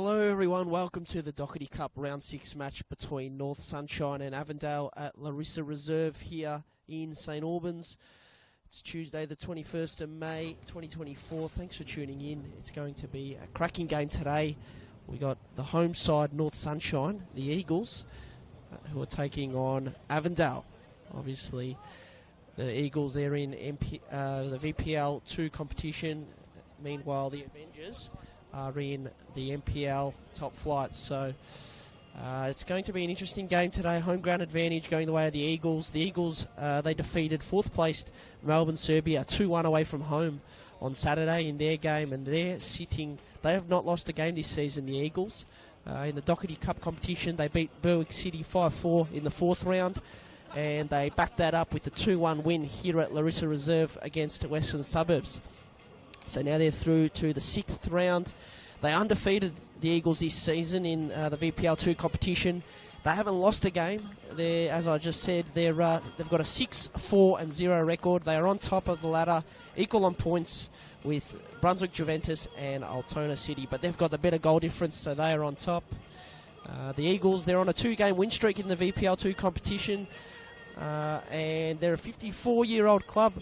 Hello everyone, welcome to the Doherty Cup Round 6 match between North Sunshine and Avondale at Larissa Reserve here in St Albans. It's Tuesday the 21st of May 2024. Thanks for tuning in. It's going to be a cracking game today. We got the home side North Sunshine, the Eagles, who are taking on Avondale. Obviously the Eagles, they're in the VPL 2 competition. Meanwhile the Avengers are in the MPL top flight. So it's going to be an interesting game today. Home ground advantage going the way of the Eagles. The Eagles, they defeated 4th placed Melbourne Serbia 2-1 away from home on Saturday in their game, and they have not lost a game this season, the Eagles. In the Doherty Cup competition, they beat Berwick City 5-4 in the 4th round, and they backed that up with a 2-1 win here at Larissa Reserve against Western Suburbs. So now they're through to the 6th round. They undefeated the Eagles this season in the VPL 2 competition. They haven't lost a game. As I just said, they've got a 6-4-0 record. They are on top of the ladder, equal on points with Brunswick Juventus and Altona City, but they've got the better goal difference, so they are on top. The Eagles, they're on a 2-game win streak in the VPL 2 competition, and they're a 54-year-old club.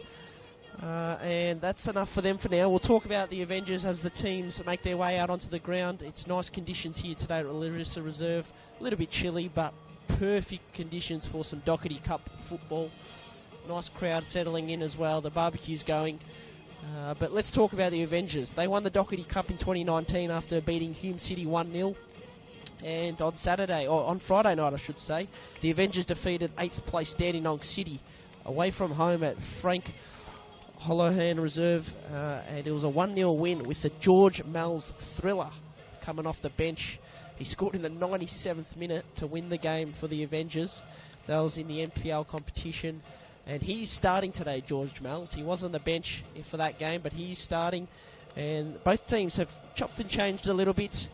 And that's enough for them for now. We'll talk about the Avengers as the teams make their way out onto the ground. It's nice conditions here today at Larissa Reserve. A little bit chilly, but perfect conditions for some Doherty Cup football. Nice crowd settling in as well. The barbecue's going. But let's talk about the Avengers. They won the Doherty Cup in 2019 after beating Hume City 1-0. And on Friday night, I should say, the Avengers defeated 8th place Dandenong City away from home at Frank Holohan Reserve, and it was a 1-0 win with the George Mells thriller coming off the bench. He scored in the 97th minute to win the game for the Avengers. That was in the NPL competition, and he's starting today, George Mells. He was on the bench for that game, but he's starting, and both teams have chopped and changed a little bit,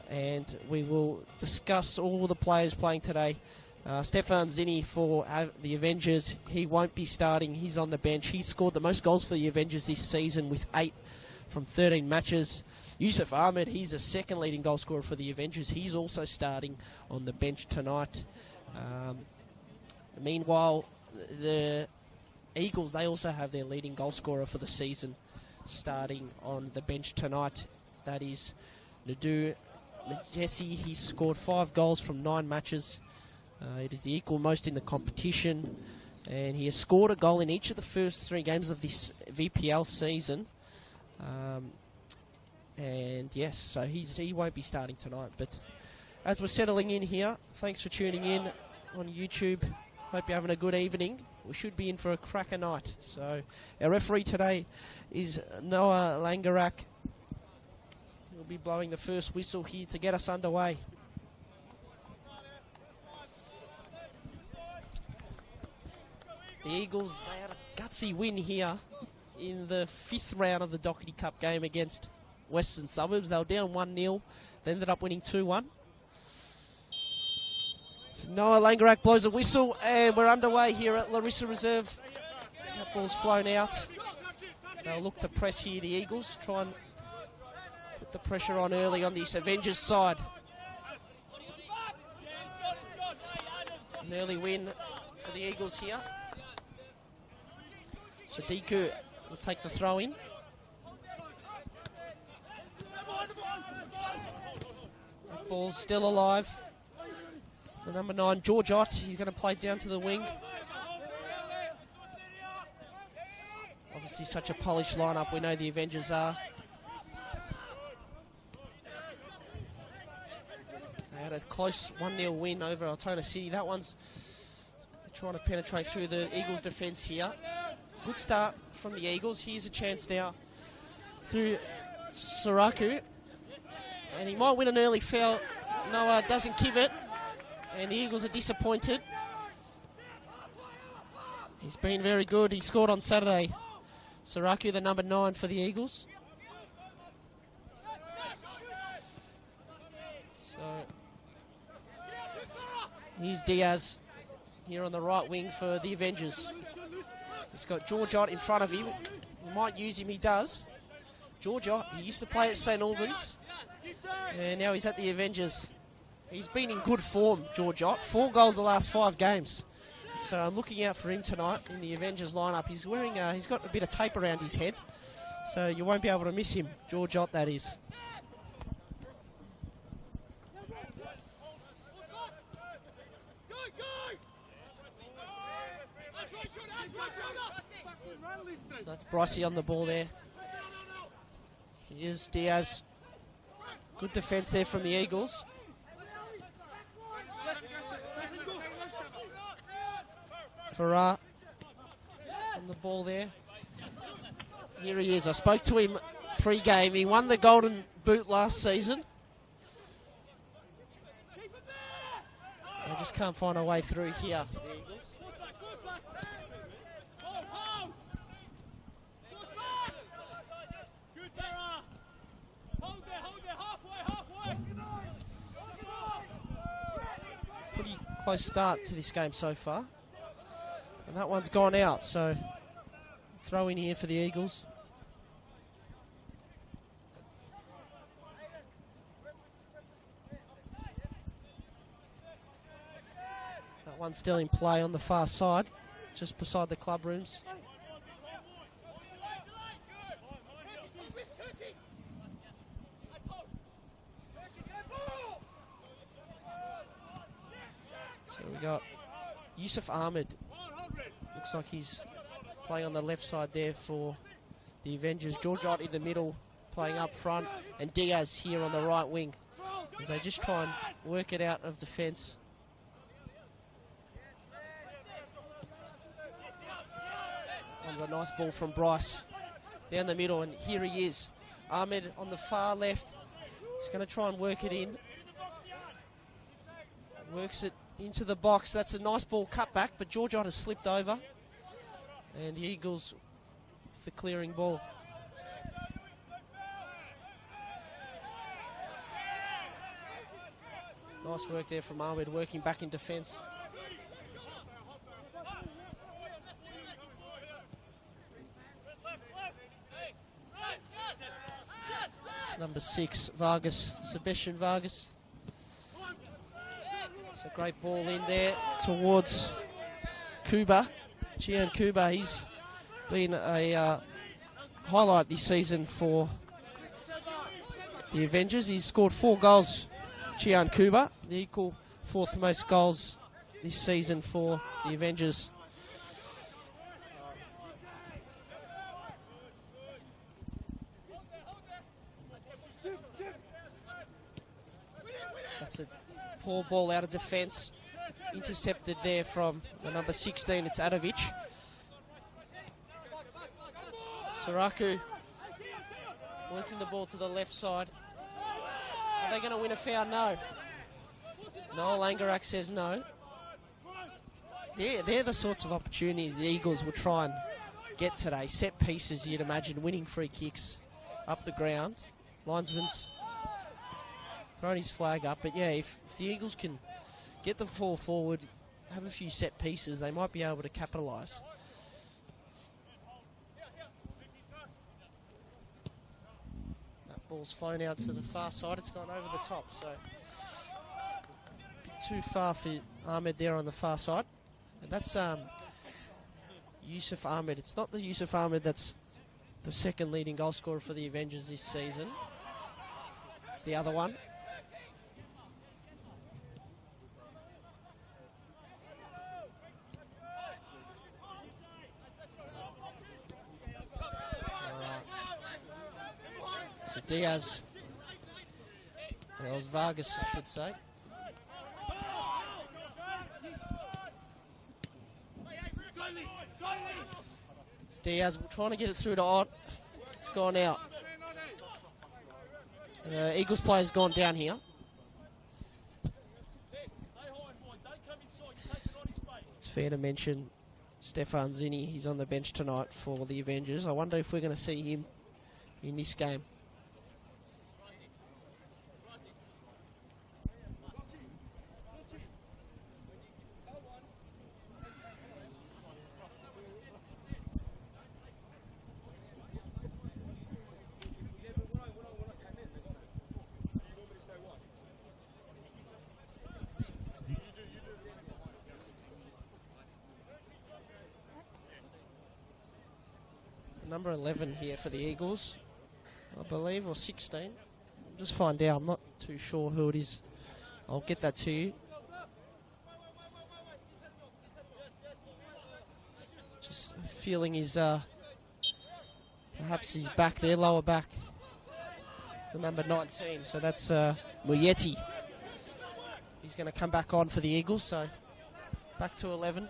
and we will discuss all the players playing today. Stefan Zinni for the Avengers, he won't be starting, he's on the bench. He scored the most goals for the Avengers this season with 8 from 13 matches. Yusuf Ahmed, he's a second leading goal scorer for the Avengers. He's also starting on the bench tonight. Meanwhile, the Eagles, they also have their leading goal scorer for the season starting on the bench tonight. That is Nadu Majesi. He scored 5 goals from 9 matches. It is the equal most in the competition, and he has scored a goal in each of the first 3 games of this VPL season. And yes, so he won't be starting tonight. But as we're settling in here, thanks for tuning in on YouTube. Hope you're having a good evening. We should be in for a cracker night. So our referee today is Noah Langarak. He'll be blowing the first whistle here to get us underway. The Eagles, they had a gutsy win here in the 5th round of the Doherty Cup game against Western Suburbs. They were down 1-0. They ended up winning 2-1. So Noah Langarak blows a whistle, and we're underway here at Larissa Reserve. That ball's flown out. They'll look to press here, the Eagles. Try and put the pressure on early on this Avengers side. An early win for the Eagles here. Sadiku will take the throw in. That ball's still alive. It's the number 9, George Ott. He's going to play down to the wing. Obviously such a polished lineup we know the Avengers are. They had a close 1-0 win over Altona City. That one's trying to penetrate through the Eagles' defence here. Good start from the Eagles. Here's a chance now through Saraku. And he might win an early foul. Noah doesn't give it. And the Eagles are disappointed. He's been very good. He scored on Saturday. Saraku, the number 9 for the Eagles. So here's Diaz here on the right wing for the Avengers. He's got George Ott in front of him. He might use him, he does. George Ott, he used to play at St Albans, and now he's at the Avengers. He's been in good form, George Ott. 4 goals the last 5 games. So I'm looking out for him tonight in the Avengers lineup. He's wearing, he's got a bit of tape around his head, so you won't be able to miss him. George Ott, that is. So that's Brycey on the ball there. Here's Diaz. Good defence there from the Eagles. Farrar on the ball there. Here he is. I spoke to him pre-game. He won the Golden Boot last season. They just can't find a way through here, the Eagles. Pretty close start to this game so far. And that one's gone out, so throw in here for the Eagles. That one's still in play on the far side, just beside the club rooms. So we got Yusuf Ahmed. Looks like he's playing on the left side there for the Avengers. George Ott in the middle, playing up front, and Diaz here on the right wing, as they just try and work it out of defence. One's a nice ball from Bryce down the middle, and here he is. Ahmed on the far left. He's going to try and work it in. Works it into the box. That's a nice ball cut back, but George Ott has slipped over. And the Eagles with the clearing ball. Nice work there from Ahmed, working back in defence. It's number 6, Vargas, Sebastian Vargas. It's a great ball in there towards Kuba. Gian Kuba, he's been a highlight this season for the Avengers. He's scored 4 goals, Gian Kuba, the equal 4th most goals this season for the Avengers. That's a poor ball out of defence. Intercepted there from the number 16, it's Adovic. Saraku working the ball to the left side. Are they going to win a foul? No. Noel Angarak says no. They're the sorts of opportunities the Eagles will try and get today. Set pieces, you'd imagine, winning free kicks up the ground. Linesman's thrown his flag up, but yeah, if the Eagles can get the ball forward, have a few set pieces, they might be able to capitalise. That ball's flown out to the far side. It's gone over the top, so a bit too far for Ahmed there on the far side. And that's Yusuf Ahmed. It's not the Yusuf Ahmed that's the second leading goal scorer for the Avengers this season. It's the other one. So Diaz, that was Vargas, I should say. It's Diaz trying to get it through to Ott. It's gone out. Eagles player's gone down here. It's fair to mention Stefan Zinni, he's on the bench tonight for the Avengers. I wonder if we're going to see him in this game. number 11 here for the Eagles, I believe, or 16. Just find out. I'm not too sure who it is. I'll get that to you. Just feeling his, perhaps his back there, lower back. It's the number 19, so that's Muyeti. He's going to come back on for the Eagles, so back to 11.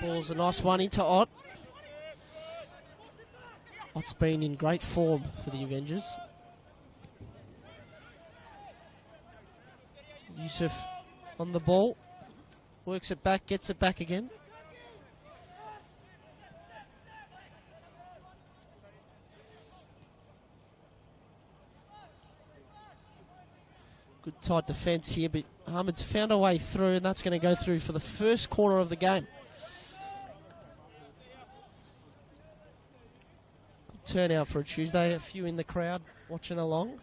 Ball's a nice one into Ott. Ott's been in great form for the Avengers. Yusuf on the ball. Works it back, gets it back again. Good tight defence here, but Ahmed's found a way through, and that's going to go through for the first corner of the game. Good turnout for a Tuesday, a few in the crowd watching along.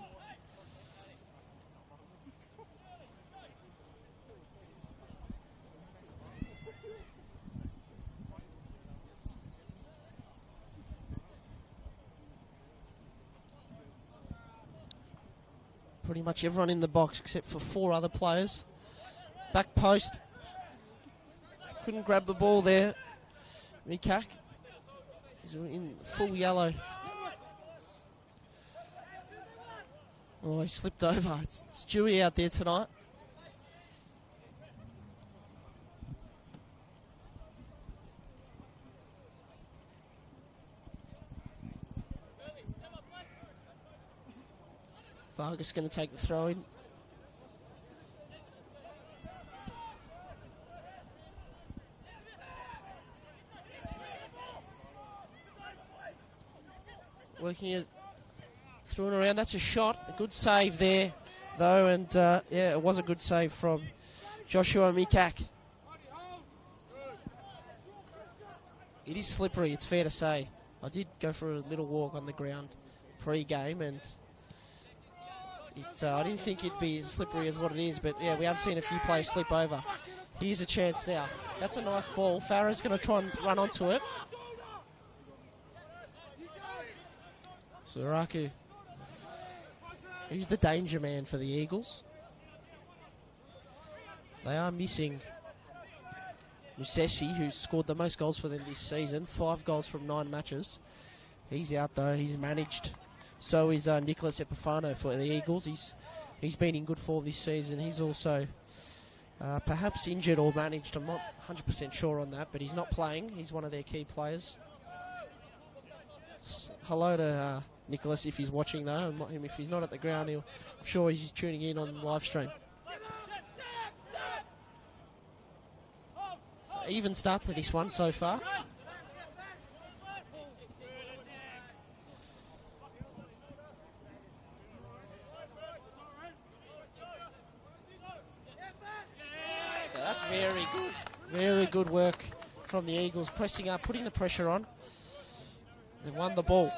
Pretty much everyone in the box except for 4 other players. Back post. Couldn't grab the ball there. Mikak. He's in full yellow. Oh, he slipped over. It's Dewey out there tonight. Vargas going to take the throw in. Working it through and around. That's a shot. A good save there, though. And, yeah, it was a good save from Joshua Mikak. It is slippery, it's fair to say. I did go for a little walk on the ground pre-game, and I didn't think it'd be as slippery as what it is, but yeah, we have seen a few players slip over. Here's a chance now. That's a nice ball. Farah's going to try and run onto it. Suraku. He's the danger man for the Eagles. They are missing Musesi, who's scored the most goals for them this season. 5 goals from 9 matches. He's out though. He's managed. So is Nicholas Epifano for the Eagles. He's been in good form this season. He's also perhaps injured or managed. I'm not 100% sure on that, but he's not playing. He's one of their key players. Hello to Nicholas if he's watching though. And if he's not at the ground, I'm sure he's tuning in on the live stream. So even start to this one so far. That's very good. Very good work from the Eagles. Pressing up, putting the pressure on. They've won the ball.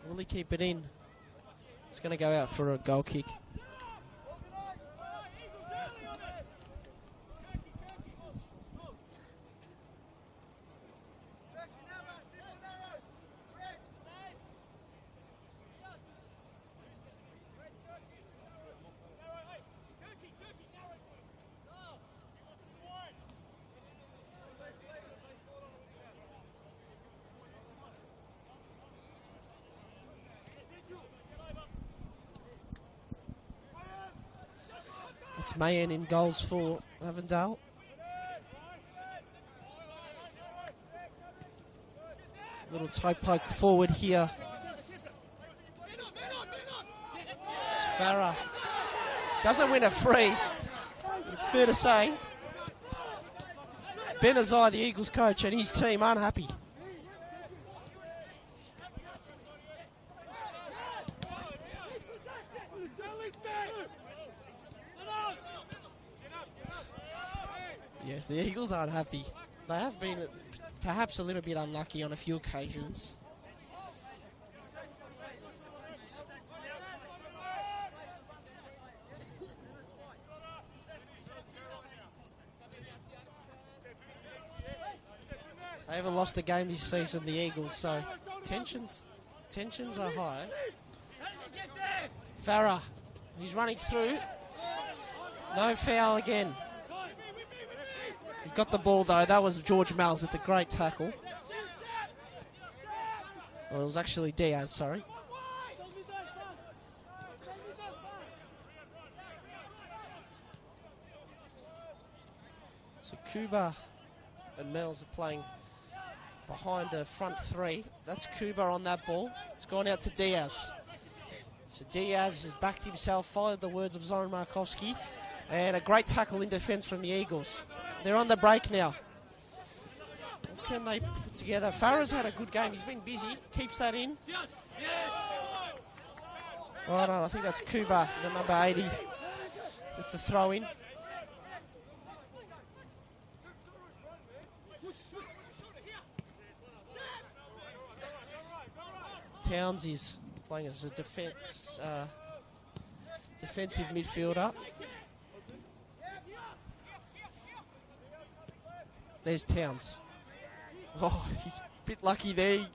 Will he keep it in? It's going to go out for a goal kick. It's Mayen in goals for Avondale. Little toe poke forward here. It's Farah. Doesn't win a free. It's fair to say. Benazai, the Eagles coach, and his team unhappy. Yes, the Eagles aren't happy. They have been perhaps a little bit unlucky on a few occasions. They haven't lost a game this season, the Eagles, so tensions are high. Farah, he's running through. No foul again. He got the ball though. That was George Malles with a great tackle. Well, it was actually Diaz, sorry. So Kuba and Malles are playing behind a front three. That's Kuba on that ball. It's gone out to Diaz. So Diaz has backed himself, followed the words of Zoran Markowski, and a great tackle in defence from the Eagles. They're on the break now. What can they put together? Farah's had a good game. He's been busy. Keeps that in. Oh no, I think that's Kuba, the number 80, with the throw in. Towns is playing as a defensive midfielder. There's Towns. Oh, he's a bit lucky there. He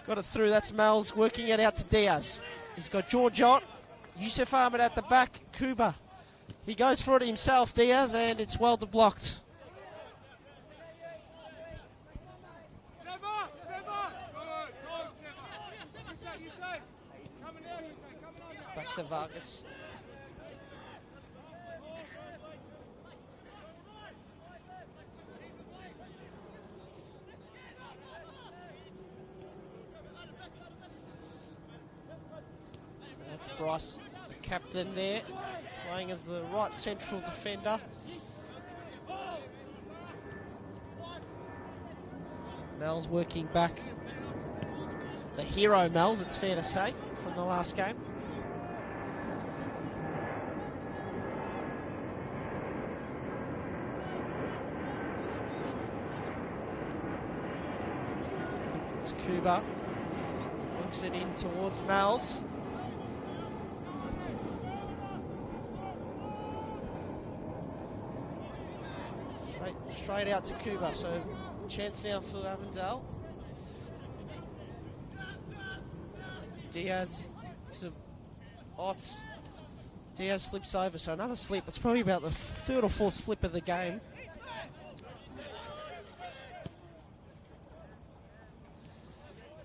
got it through. That's Malles working it out to Diaz. He's got George on. Yusuf Ahmed at the back. Kuba. He goes for it himself, Diaz, and it's well blocked. Back to Vargas. That's Bryce, the captain there, playing as the right central defender. Malles working back. The hero Malles, it's fair to say, from the last game. It's Kuba. Works it in towards Malles. Straight out to Kuba, so chance now for Avondale. Diaz to Ott. Diaz slips over, so another slip. It's probably about the third or fourth slip of the game.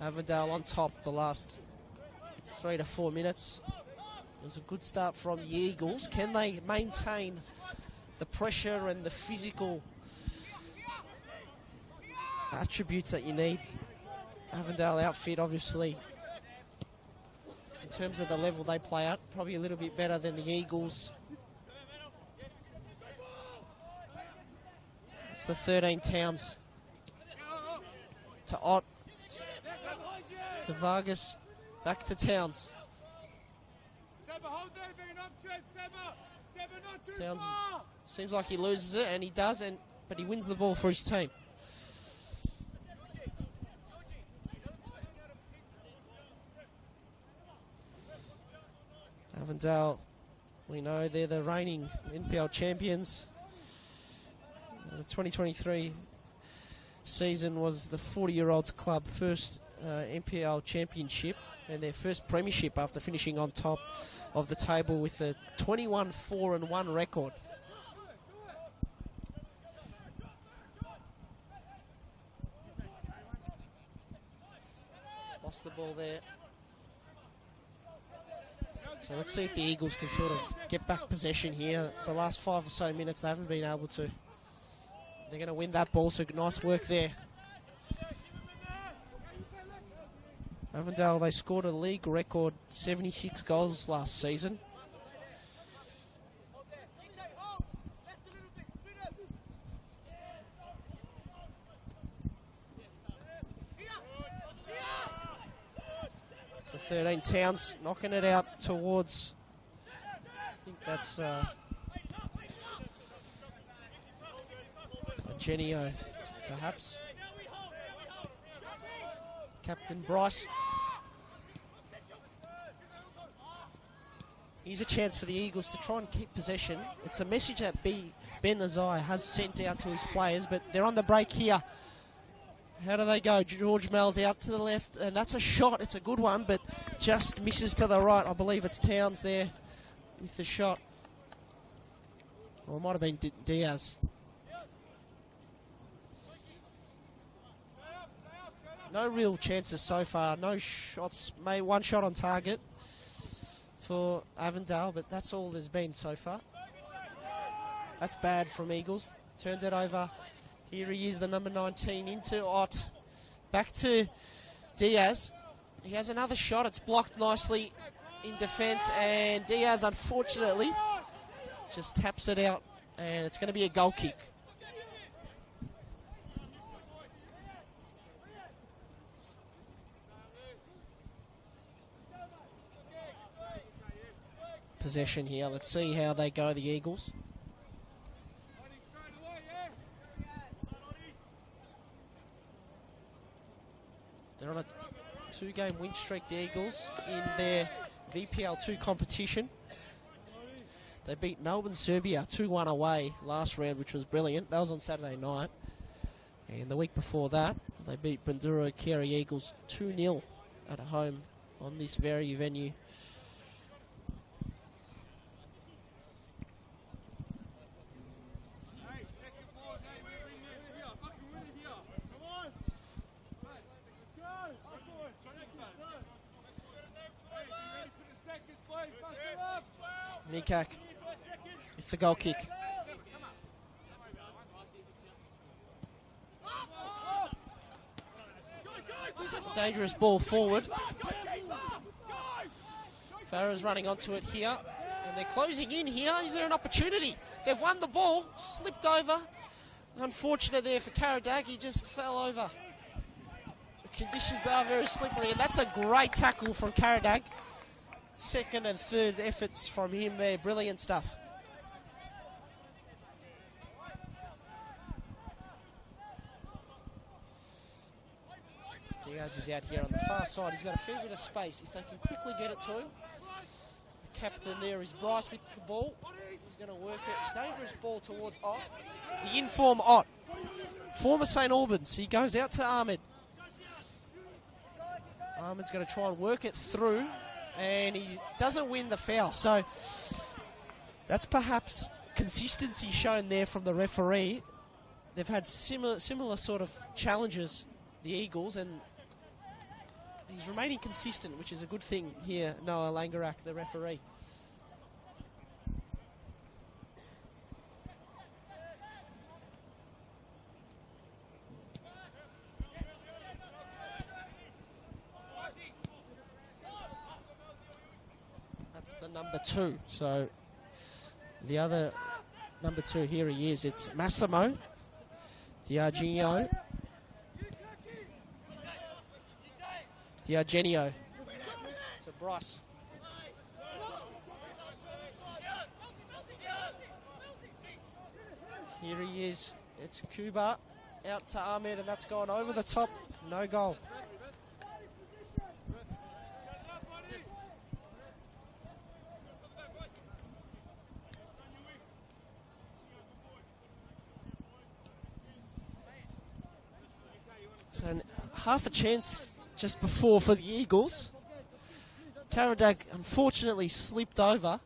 Avondale on top the last 3 to 4 minutes. It was a good start from the Eagles. Can they maintain the pressure and the physical attributes that you need? Avondale outfit, obviously, in terms of the level they play at, probably a little bit better than the Eagles. It's the 13 Towns to Ott, to Vargas, back to Towns. Towns seems like he loses it, and he does, but he wins the ball for his team. Avondale, we know they're the reigning NPL champions. The 2023 season was the 40-year-olds club first NPL championship and their first premiership after finishing on top of the table with a 21-4-1 record. Lost the ball there. So let's see if the Eagles can sort of get back possession here. The last 5 or so minutes they haven't been able to. They're going to win that ball, so nice work there. Avondale, they scored a league record 76 goals last season. So 13 Towns knocking it out towards, I think that's Genio, perhaps. Captain Bryce. Here's a chance for the Eagles to try and keep possession. It's a message that Ben Azai has sent out to his players, but they're on the break here. How do they go? George Mel's out to the left, and that's a shot. It's a good one, but just misses to the right. I believe it's Towns there with the shot. Or it might have been Diaz. No real chances so far. No shots. Maybe one shot on target for Avondale, but that's all there's been so far. That's bad from Eagles. Turned it over. Here he is, the number 19, into Ott. Back to Diaz. He has another shot. It's blocked nicely in defence, and Diaz, unfortunately, just taps it out, and it's going to be a goal kick. Possession here. Let's see how they go, the Eagles. They're on a 2-game win streak, the Eagles, in their VPL2 competition. They beat Melbourne Serbia 2-1 away last round, which was brilliant. That was on Saturday night. And the week before that, they beat Bandura Carey Eagles 2-0 at home on this very venue. Mikak with the goal kick. Dangerous ball forward. Farah's running onto it here, and they're closing in here. Is there an opportunity? They've won the ball, slipped over. Unfortunate there for Karadag, he just fell over. The conditions are very slippery, and that's a great tackle from Karadag. Second and third efforts from him there. Brilliant stuff. Diaz is out here on the far side. He's got a fair bit of space. If they can quickly get it to him. The captain there is Bryce with the ball. He's going to work it. Dangerous ball towards Ott. The inform Ott. Former St Albans. He goes out to Ahmed. Ahmed's going to try and work it through. And he doesn't win the foul. So that's perhaps consistency shown there from the referee. They've had similar sort of challenges, the Eagles, and he's remaining consistent, which is a good thing here, Noah Langarak, the referee. That's the number 2. So the other number 2, here he is. It's Massimo Diagenio. To Bryce. Here he is. It's Kuba out to Ahmed, and that's gone over the top. No goal. So half a chance just before for the Eagles. Karadag unfortunately slipped over.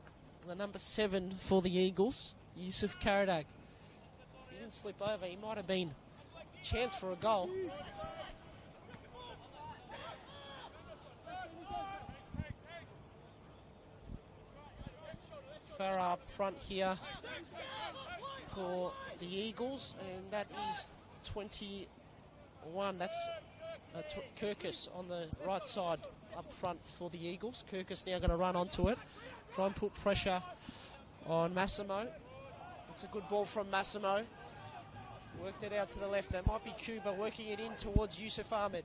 The number 7 for the Eagles, Yusuf Karadag. If he didn't slip over, he might have been a chance for a goal. Farah up front here for the Eagles, and that is 21. That's Kirkus on the right side up front for the Eagles. Kirkus now going to run onto it, try and put pressure on Massimo. It's a good ball from Massimo. Worked it out to the left. That might be Cuba working it in towards Yusuf Ahmed.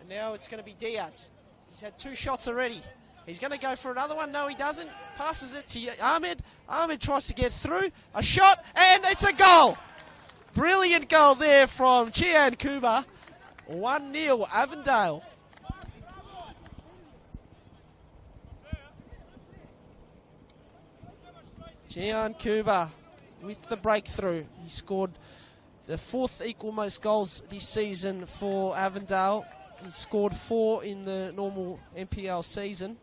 And now it's going to be Diaz. He's had 2 shots already. He's going to go for another one. No, he doesn't. Passes it to Ahmed. Ahmed tries to get through. A shot, and it's a goal. Brilliant goal there from Chian Kuba. 1-0, Avondale. Gian Kuba with the breakthrough. He scored the 4th equal most goals this season for Avondale. He scored 4 in the normal NPL season.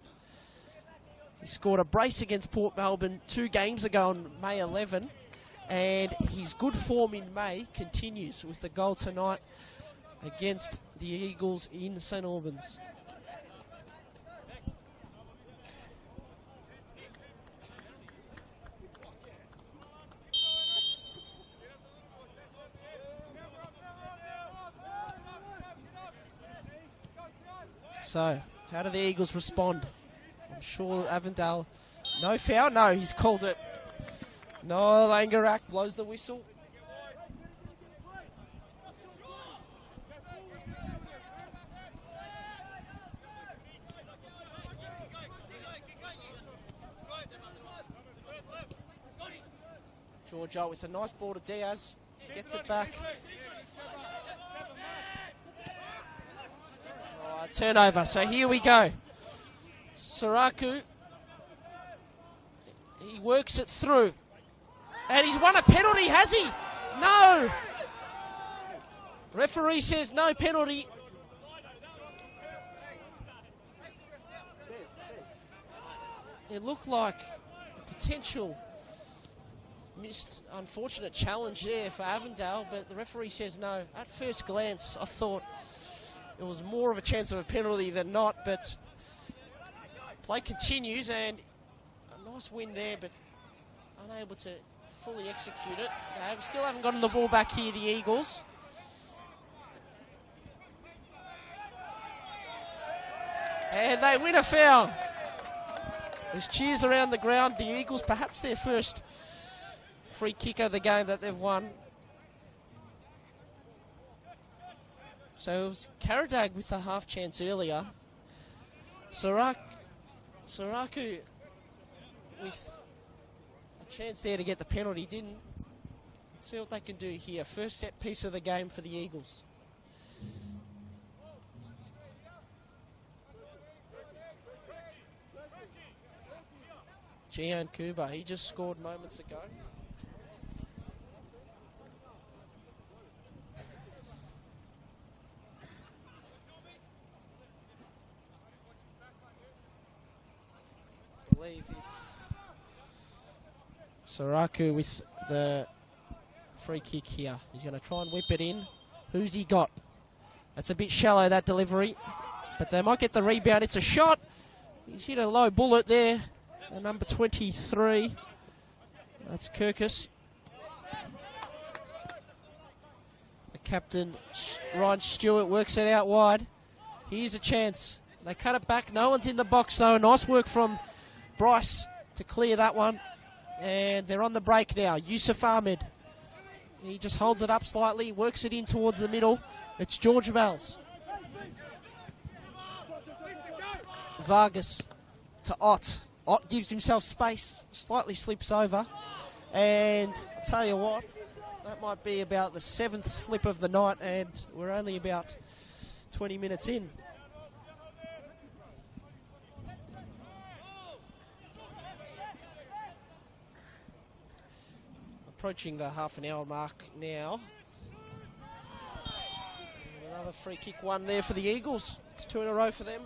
He scored a brace against Port Melbourne 2 games ago on May 11. And his good form in May continues with the goal tonight against the Eagles in St Albans. So, how do the Eagles respond? I'm sure Avondale... No foul? No, he's called it. Noel Angarak blows the whistle. Georgia with a nice ball to Diaz. Gets it back. Turnover, so here we go. Saraku, he works it through. And he's won a penalty, has he? No! Referee says no penalty. It looked like a potential missed, unfortunate challenge there for Avondale, but the referee says no. At first glance, I thought it was more of a chance of a penalty than not, but play continues, and a nice win there, but unable to fully execute it. They still haven't gotten the ball back here, the Eagles. And they win a foul. There's cheers around the ground. The Eagles, perhaps their first free kick of the game that they've won. So it was Karadag with a half chance earlier. Saraku with a chance there to get the penalty, didn't. Let's see what they can do here. First set piece of the game for the Eagles. Gian Kuba, he just scored moments ago. I believe it's Saraku with the free kick here. He's going to try and whip it in. Who's he got? That's a bit shallow, that delivery. But they might get the rebound. It's a shot. He's hit a low bullet there. The number 23. That's Kirkus. The captain, Ryan Stewart, works it out wide. Here's a chance. They cut it back. No one's in the box, though. Nice work from Bryce to clear that one. And they're on the break now. Yusuf Ahmed. He just holds it up slightly, works it in towards the middle. It's George Bells. Vargas to Ott. Ott gives himself space, slightly slips over. And I'll tell you what, that might be about the 7th slip of the night, and we're only about 20 minutes in. Approaching the half an hour mark now. And another free kick one there for the Eagles. It's 2 in a row for them.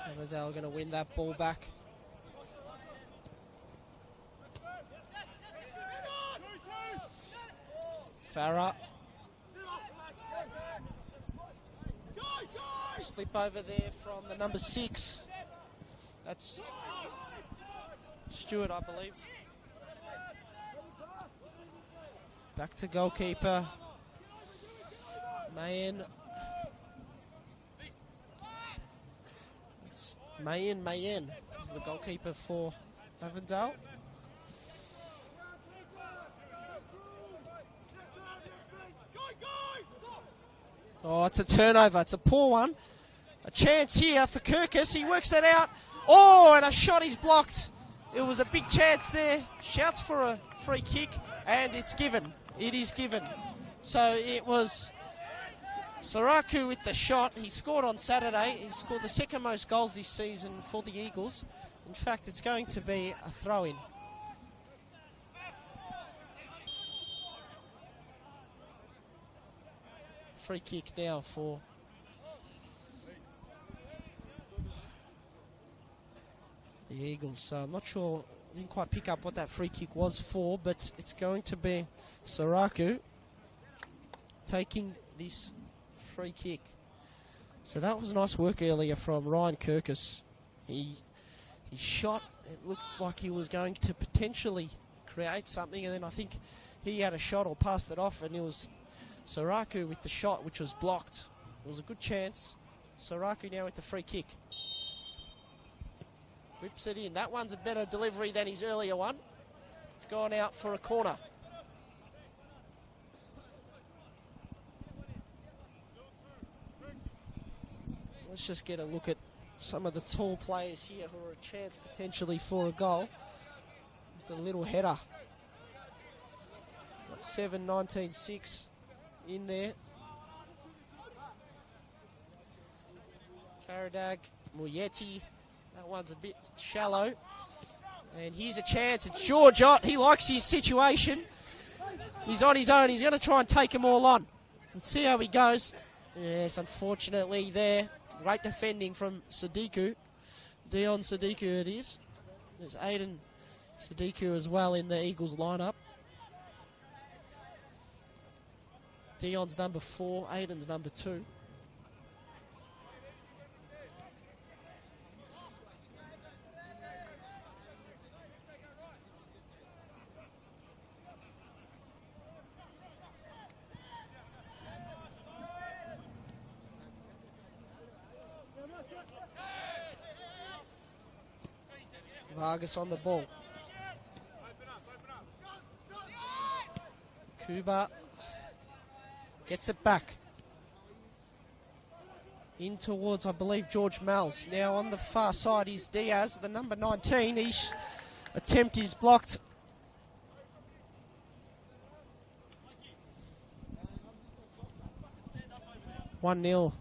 Avondale are going to win that ball back. Farah. Slip over there from the number 6. That's Stewart, I believe. Back to goalkeeper. Mayen. It's Mayen is the goalkeeper for Avondale. Oh, it's a turnover. It's a poor one. A chance here for Kirkus. He works it out. Oh, and a shot is blocked. It was a big chance there. Shouts for a free kick, and it's given. It is given. So it was Saraku with the shot. He scored on Saturday. He scored the second most goals this season for the Eagles. In fact, it's going to be a throw-in. Free kick now for the Eagles. So I'm not sure, I didn't quite pick up what that free kick was for, but it's going to be Saraku taking this free kick. So that was nice work earlier from Ryan Kirkus. He shot, it looked like he was going to potentially create something, and then I think he had a shot or passed it off, and it was Saraku with the shot, which was blocked. It was a good chance. Saraku now with the free kick. Whips it in. That one's a better delivery than his earlier one. It's gone out for a corner. Let's just get a look at some of the tall players here who are a chance potentially for a goal. With a little header. Got 7-19-6 in there. Karadag, Muyeti. That one's a bit shallow. And here's a chance. It's George Ott. He likes his situation. He's on his own. He's going to try and take them all on. Let's see how he goes. Yes, unfortunately there. Great defending from Sadiku. Dion Sadiku it is. There's Aiden Sadiku as well in the Eagles lineup. Dion's number 4, Aiden's number 2. Vargas on the ball. Kuba gets it back. In towards, I believe, George Malls. Now on the far side is Diaz, the number 19. His attempt is blocked. One 0.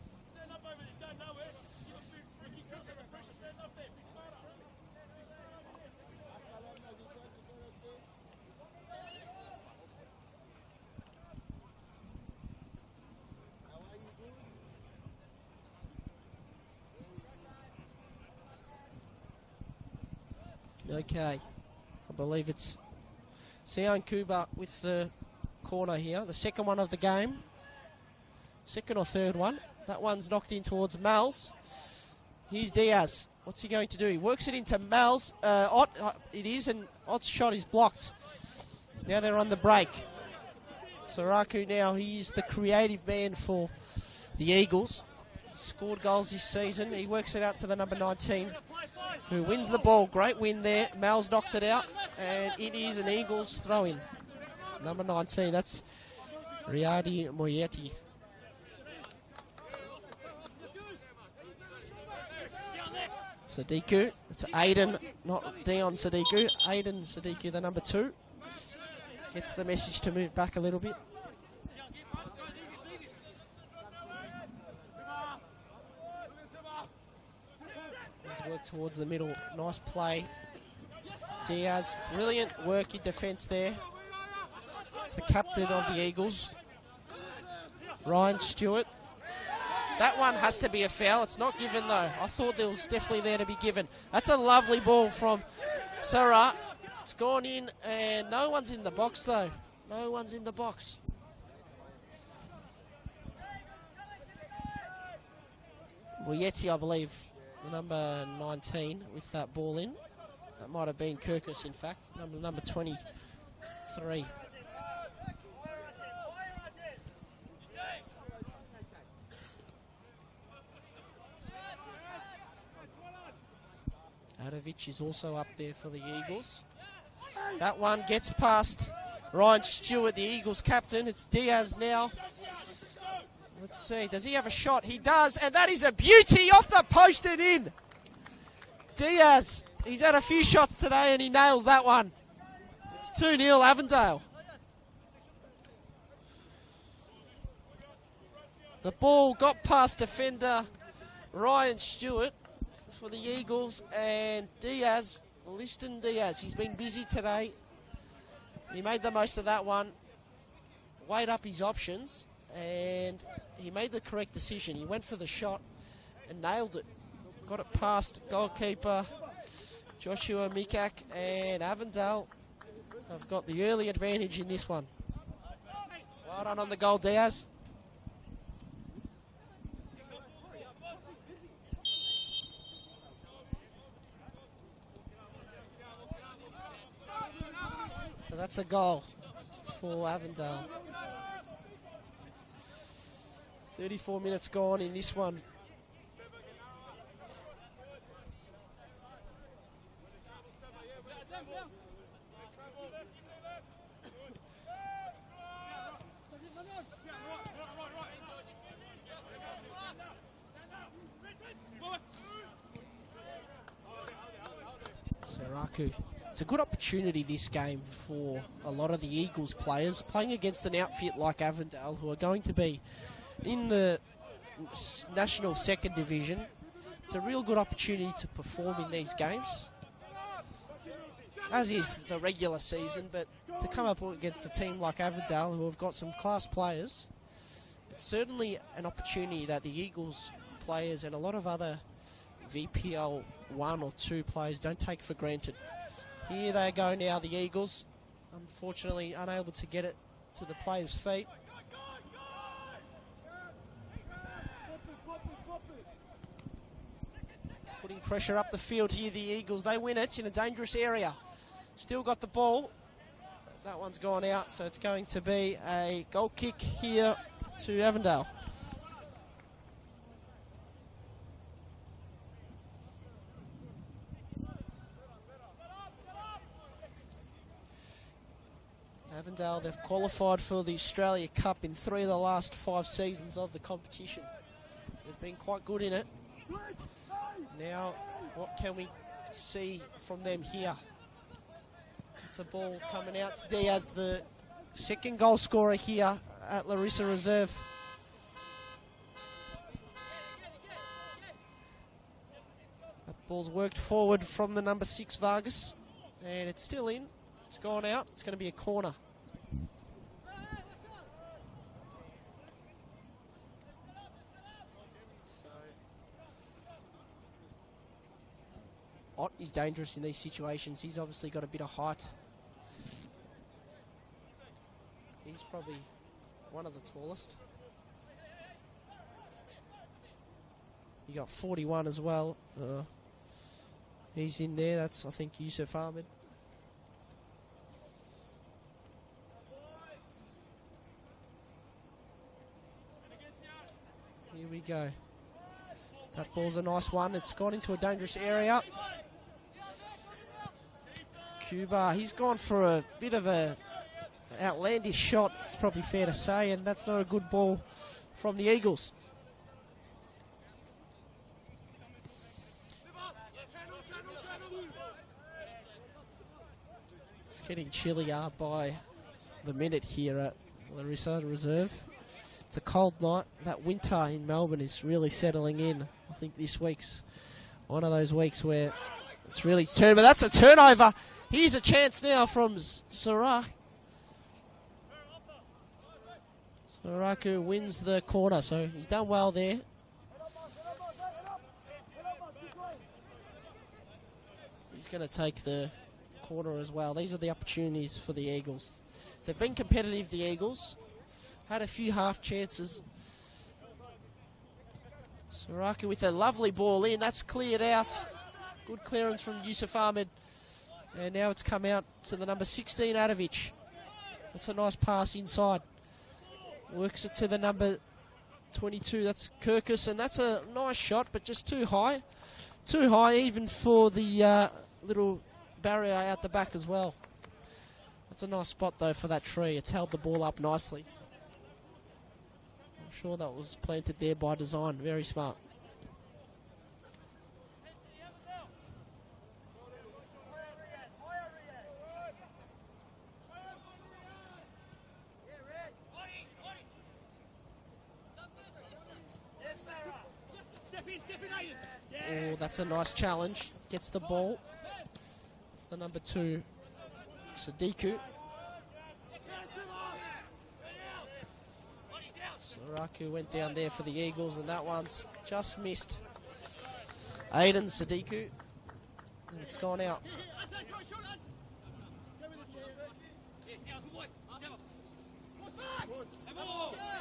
Okay, I believe it's Sion Kuba with the corner here. The second one of the game. Second or third one. That one's knocked in towards Mal's. Here's Diaz. What's he going to do? He works it into Mal's. Ott, it is, and Ott's shot is blocked. Now they're on the break. Saraku now, he's the creative man for the Eagles. Scored goals this season. He works it out to the number 19, who wins the ball. Great win there. Mal's knocked it out, and it is an Eagles throw-in. Number 19, that's Riyadi Moyeti. Sadiku, it's Aiden, not Dion Sadiku. Aiden Sadiku, the number 2. Gets the message to move back a little bit. Work towards the middle. Nice play. Diaz, brilliant work in defence there. It's the captain of the Eagles, Ryan Stewart. That one has to be a foul. It's not given though. I thought there was definitely there to be given. That's a lovely ball from Sarah. It's gone in and no one's in the box though. No one's in the box. Muyeti, I believe, the number 19 with that ball in. That might have been Kirkus, in fact. Number 23. Adovic is also up there for the Eagles. That one gets past Ryan Stewart, the Eagles captain. It's Diaz now. Let's see, does he have a shot? He does, and that is a beauty off the post and in. Diaz, he's had a few shots today and he nails that one. It's 2-0 Avondale. The ball got past defender Ryan Stewart for the Eagles, and Diaz, Liston Diaz, he's been busy today. He made the most of that one, weighed up his options, and he made the correct decision. He went for the shot and nailed it. Got it past goalkeeper Joshua Mikak, and Avondale have got the early advantage in this one. Well done on the goal, Diaz. So that's a goal for Avondale. 34 minutes gone in this one. Saraku. It's a good opportunity, this game, for a lot of the Eagles players playing against an outfit like Avondale, who are going to be in the National Second Division. It's a real good opportunity to perform in these games, as is the regular season, but to come up against a team like Avondale, who have got some class players, it's certainly an opportunity that the Eagles players and a lot of other VPL 1 or 2 players don't take for granted. Here they go now, the Eagles. Unfortunately, unable to get it to the players' feet. Putting pressure up the field here, the Eagles. They win it in a dangerous area. Still got the ball. That one's gone out, so it's going to be a goal kick here to Avondale. Avondale, they've qualified for the Australia Cup in 3 of the last 5 seasons of the competition. They've been quite good in it. Now, what can we see from them here? It's a ball coming out to Diaz, the second goal scorer here at Larissa Reserve. That ball's worked forward from the number 6 Vargas, and it's still in. It's gone out. It's going to be a corner. Ott is dangerous in these situations. He's obviously got a bit of height. He's probably one of the tallest. You got 41 as well. He's in there. That's, I think, Yusuf Ahmed. Here we go. That ball's a nice one. It's gone into a dangerous area. Cuba, he's gone for a bit of a outlandish shot, it's probably fair to say, and that's not a good ball from the Eagles. It's getting chillier by the minute here at Larissa Reserve. It's a cold night. That winter in Melbourne is really settling in. I think this week's one of those weeks where it's really turned, but that's a turnover. Here's a chance now from Saraku. Saraku wins the corner, so he's done well there. He's going to take the corner as well. These are the opportunities for the Eagles. They've been competitive, the Eagles. Had a few half chances. Saraku with a lovely ball in. That's cleared out. Good clearance from Yusuf Ahmed. And now it's come out to the number 16, Adovich. That's a nice pass inside. Works it to the number 22, that's Kirkus. And that's a nice shot, but just too high. Too high even for the little barrier out the back as well. That's a nice spot, though, for that tree. It's held the ball up nicely. I'm sure that was planted there by design. Very smart. Oh, that's a nice challenge. Gets the ball. It's the number 2, Sadiku. Saraku went down there for the Eagles, and that one's just missed. Aiden Sadiku. And it's gone out.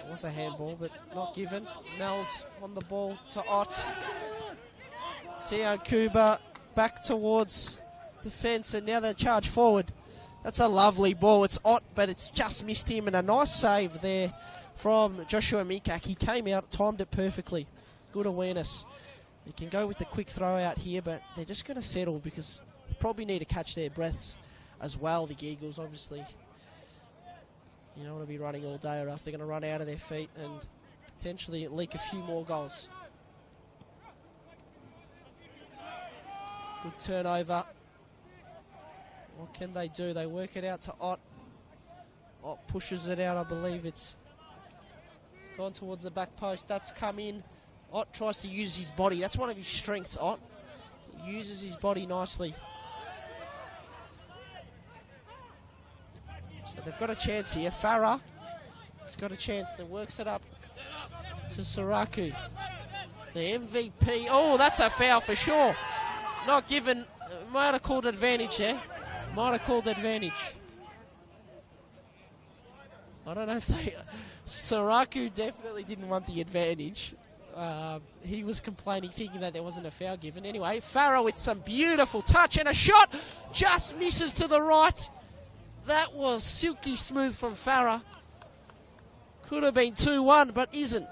It was a handball, but not given. Mel's on the ball to Ott. Sian Kuba back towards defence, and now they charge forward. That's a lovely ball. It's Ott, but it's just missed him, and a nice save there from Joshua Mikak. He came out, timed it perfectly. Good awareness. They can go with the quick throw out here, but they're just going to settle because they probably need to catch their breaths as well, the Eagles, obviously. You don't want to be running all day, or else they're going to run out of their feet and potentially leak a few more goals. Good turnover. What can they do? They work it out to Ott. Ott pushes it out. I believe it's gone towards the back post. That's come in. Ott tries to use his body. That's one of his strengths, Ott. He uses his body nicely. So they've got a chance here. Farah has got a chance. That works it up to Saraku. The MVP. Oh, that's a foul for sure. Not given. Might have called advantage there. Might have called advantage. I don't know if they... Saraku definitely didn't want the advantage. He was complaining, thinking that there wasn't a foul given. Anyway, Farah with some beautiful touch and a shot. Just misses to the right. That was silky smooth from Farah. Could have been 2-1, but isn't.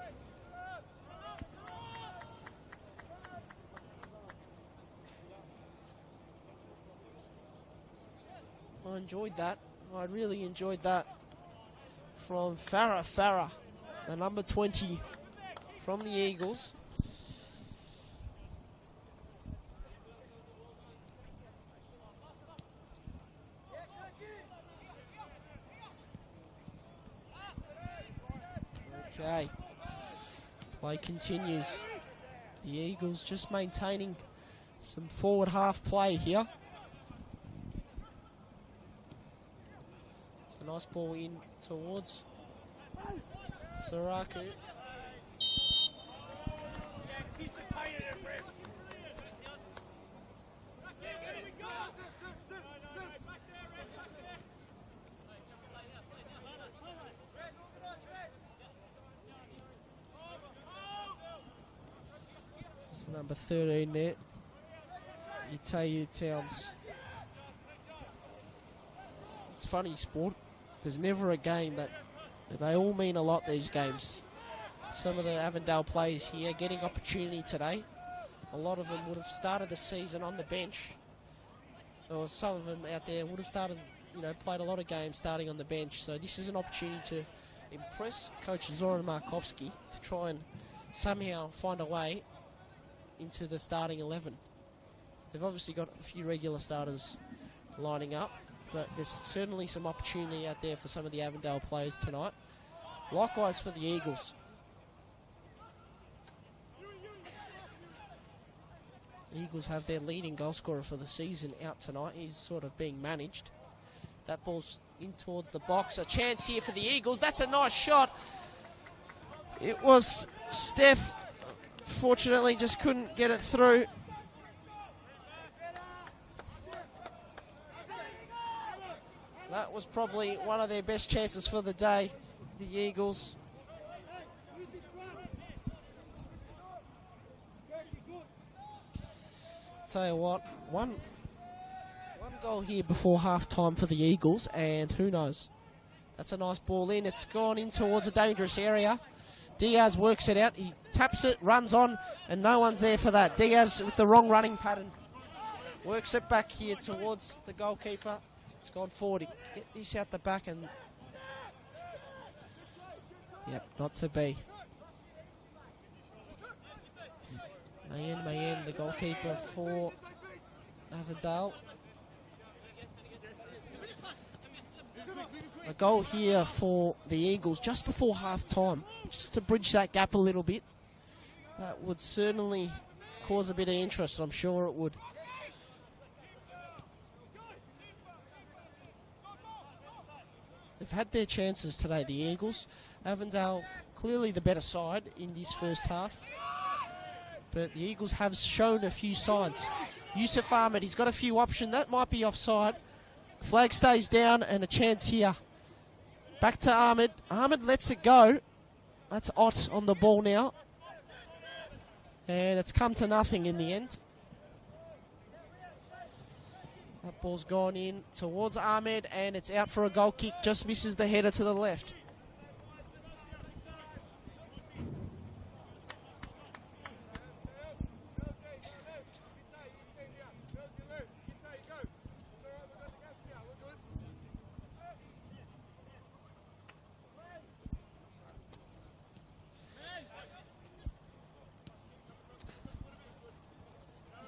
I enjoyed that. I really enjoyed that from Farah. Farah, the number 20 from the Eagles. Okay, play continues. The Eagles just maintaining some forward half play here. It's a nice ball in towards Saraku. Number 13 there, Itayu Towns. It's funny, sport. There's never a game that they all mean a lot, these games. Some of the Avondale players here getting opportunity today. A lot of them would have started the season on the bench. Or some of them out there would have started, played a lot of games starting on the bench. So this is an opportunity to impress Coach Zoran Markovski to try and somehow find a way into the starting 11. They've obviously got a few regular starters lining up, but there's certainly some opportunity out there for some of the Avondale players tonight. Likewise for the Eagles. The Eagles have their leading goal scorer for the season out tonight. He's sort of being managed. That ball's in towards the box. A chance here for the Eagles. That's a nice shot. It was Steph. Fortunately, just couldn't get it through. That was probably one of their best chances for the day, the Eagles. Tell you what, one goal here before half-time for the Eagles, and who knows? That's a nice ball in. It's gone in towards a dangerous area. Diaz works it out. He taps it, runs on, and no one's there for that. Diaz with the wrong running pattern. Works it back here towards the goalkeeper. It's gone forward. Get this out the back and... Yep, not to be. the goalkeeper for Avondale. A goal here for the Eagles just before half-time, just to bridge that gap a little bit. That would certainly cause a bit of interest, I'm sure it would. They've had their chances today, the Eagles. Avondale clearly the better side in this first half. But the Eagles have shown a few signs. Yusuf Ahmed, he's got a few options. That might be offside. Flag stays down and a chance here. Back to Ahmed. Ahmed lets it go. That's Ott on the ball now. And it's come to nothing in the end. That ball's gone in towards Ahmed and it's out for a goal kick. Just misses the header to the left.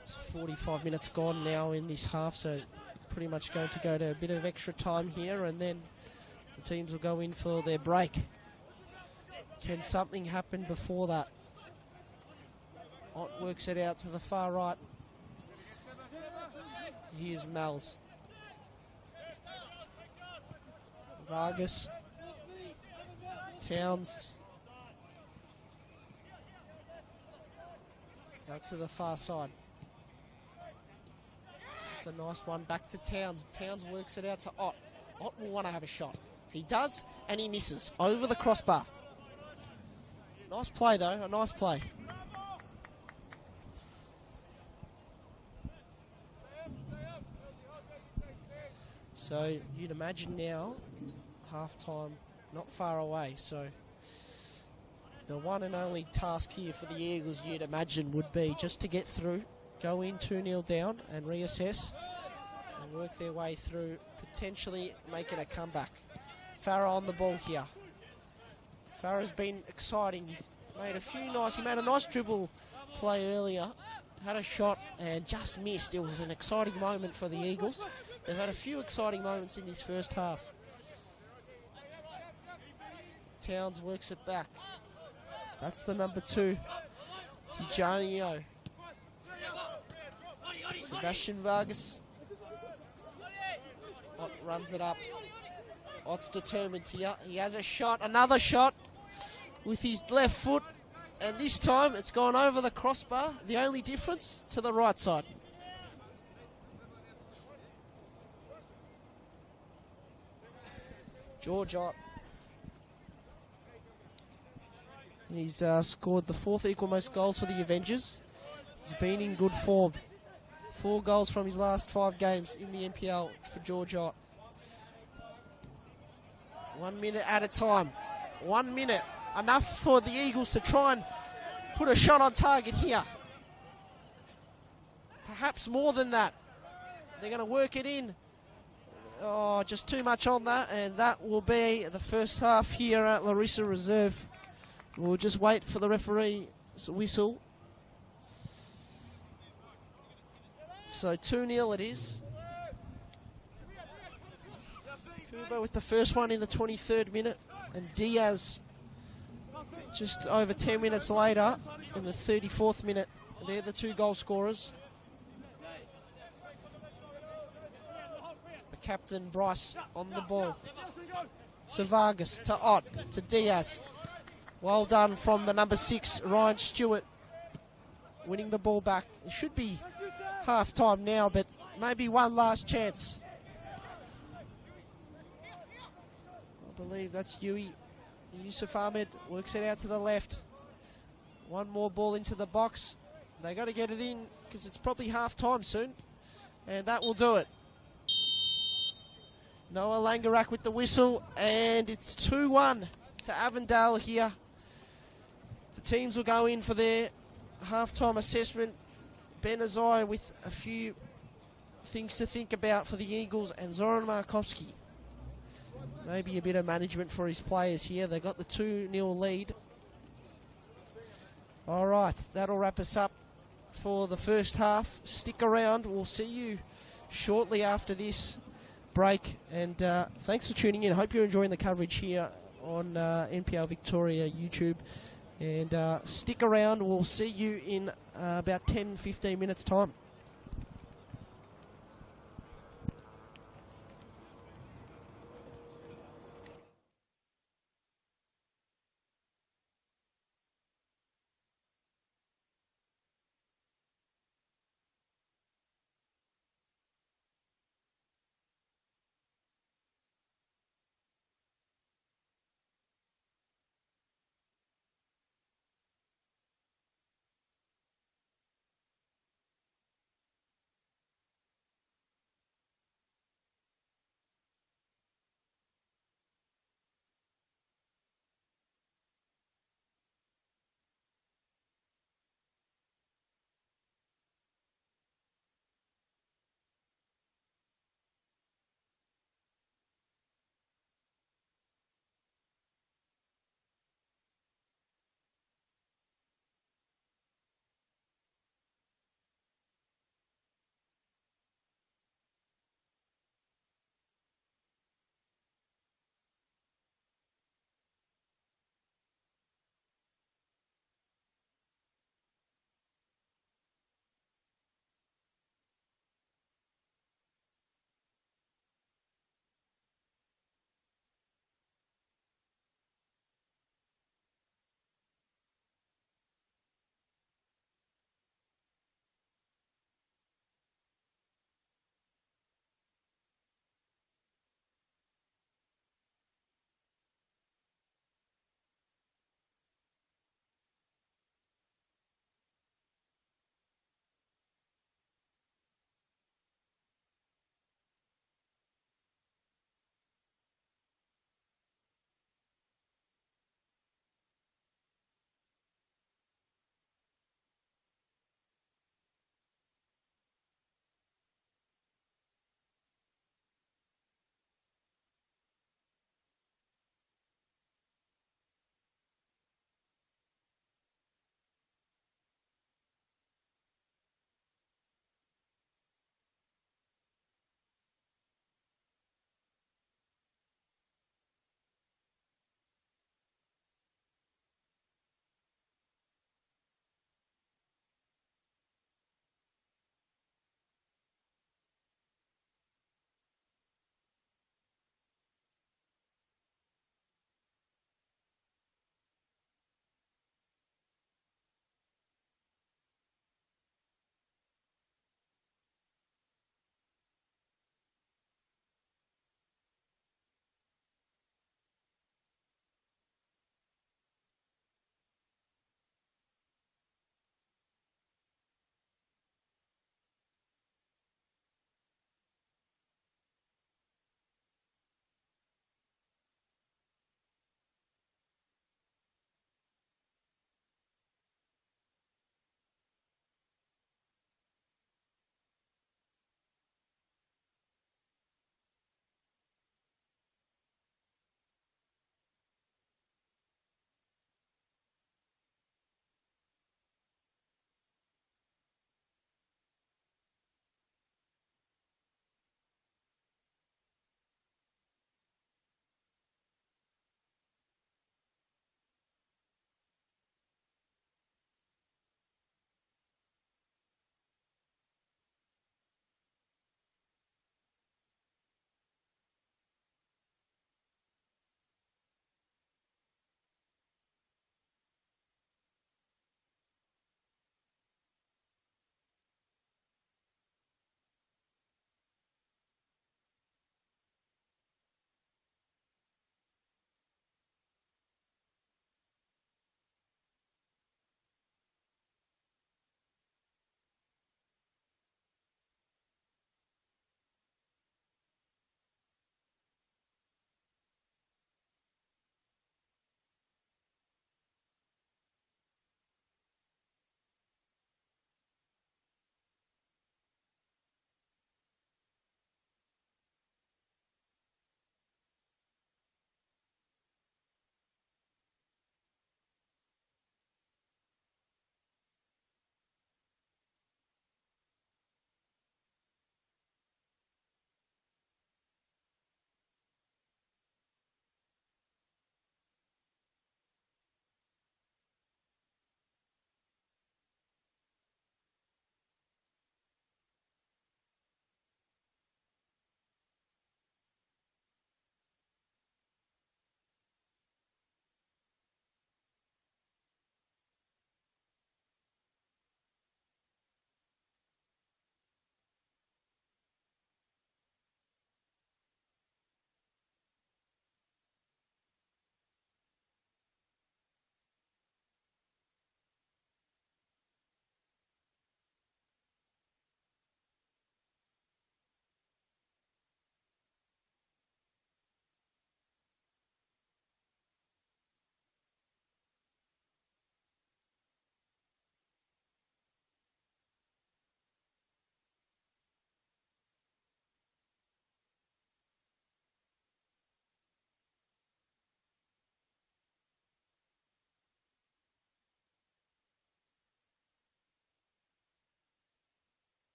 It's 45 minutes gone now in this half, so pretty much going to go to a bit of extra time here, and then the teams will go in for their break. Can something happen before that? Ott works it out to the far right. Here's Mells. Vargas. Towns. Out to the far side. It's a nice one back to Towns. Towns works it out to Ott. Ott will want to have a shot. He does, and he misses over the crossbar. Nice play, though. A nice play. So you'd imagine now, half-time not far away. So the one and only task here for the Eagles, you'd imagine, would be just to get through, go in 2-0 down and reassess and work their way through, potentially making a comeback. Farah on the ball here. Farah's been exciting. He made a nice dribble play earlier, had a shot and just missed. It was an exciting moment for the Eagles. They've had a few exciting moments in this first half. Towns works it back. That's the number 2. Tijanio. Sebastian Vargas. Ott runs it up. Ott's determined here. He has a shot, another shot with his left foot. And this time it's gone over the crossbar. The only difference to the right side. George Ott. He's scored the 4th equal most goals for the Avengers. He's been in good form. 4 goals from his last 5 games in the NPL for George Ott. 1 minute at a time. 1 minute. Enough for the Eagles to try and put a shot on target here. Perhaps more than that. They're going to work it in. Oh, just too much on that, and that will be the first half here at Larissa Reserve. We'll just wait for the referee's whistle. So 2-0 it is. Kubo with the first one in the 23rd minute, and Diaz just over 10 minutes later in the 34th minute. They're the 2 goal scorers. The captain Bryce on the ball. To Vargas, to Ott, to Diaz. Well done from the number 6, Ryan Stewart, winning the ball back. It should be half-time now, but maybe one last chance. I believe that's Yui. Yusuf Ahmed works it out to the left. One more ball into the box. They got to get it in because it's probably half-time soon, and that will do it. Noah Langarak with the whistle, and it's 2-1 to Avondale here. The teams will go in for their half-time assessment. Ben Azai with a few things to think about for the Eagles, and Zoran Markovsky. Maybe a bit of management for his players here. They got the 2-0 lead. All right, that'll wrap us up for the first half. Stick around. We'll see you shortly after this break. And thanks for tuning in. Hope you're enjoying the coverage here on NPL Victoria YouTube. And stick around. We'll see you in about 10-15 minutes' time.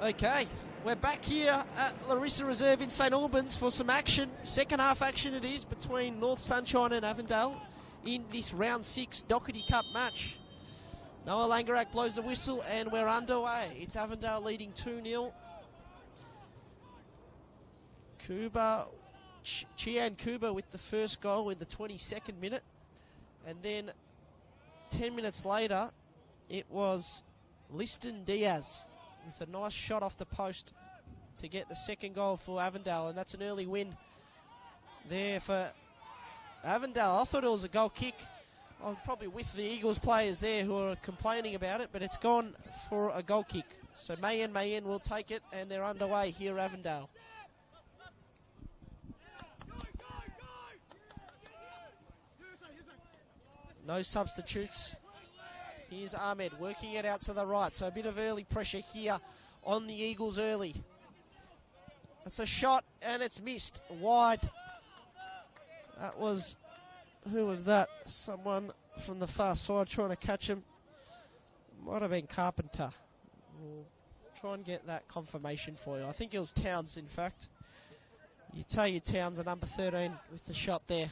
Okay, we're back here at Larissa Reserve in St Albans for some action. Second half action it is between North Sunshine and Avondale in this round 6 Doherty Cup match. Noah Langerak blows the whistle and we're underway. It's Avondale leading 2-0. Chian Kuba with the first goal in the 22nd minute. And then 10 minutes later, it was Liston Diaz with a nice shot off the post to get the second goal for Avondale, and that's an early win there for Avondale. I thought it was a goal kick. I'm probably with the Eagles players there who are complaining about it, but it's gone for a goal kick. So Mayen will take it, and they're underway here at Avondale. No substitutes. Here's Ahmed working it out to the right. So a bit of early pressure here on the Eagles early. That's a shot and it's missed wide. That was, who was that? Someone from the far side trying to catch him. Might have been Carpenter. We'll try and get that confirmation for you. I think it was Towns, in fact. You tell your Towns, the number 13 with the shot there.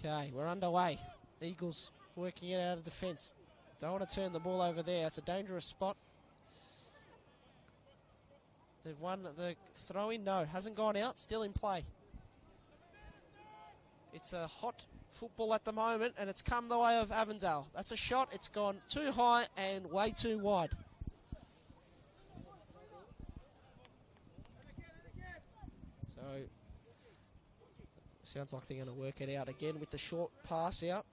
Okay, we're underway. Eagles working it out of defence. Don't want to turn the ball over there. It's a dangerous spot. They've won the throw-in. No, hasn't gone out. Still in play. It's a hot football at the moment, and it's come the way of Avondale. That's a shot. It's gone too high and way too wide. So sounds like they're going to work it out again with the short pass out.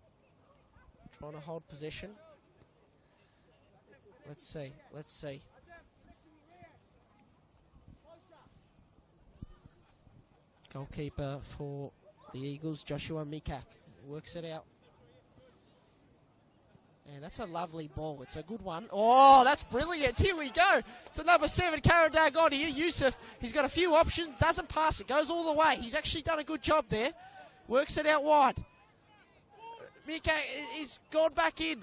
Trying to hold possession. Let's see. Goalkeeper for the Eagles, Joshua Mikak, works it out. And that's a lovely ball. It's a good one. Oh, that's brilliant. Here we go. It's the number 7, Karadag on here. Yusuf, he's got a few options. Doesn't pass it. Goes all the way. He's actually done a good job there. Works it out wide. Mikak, he's gone back in.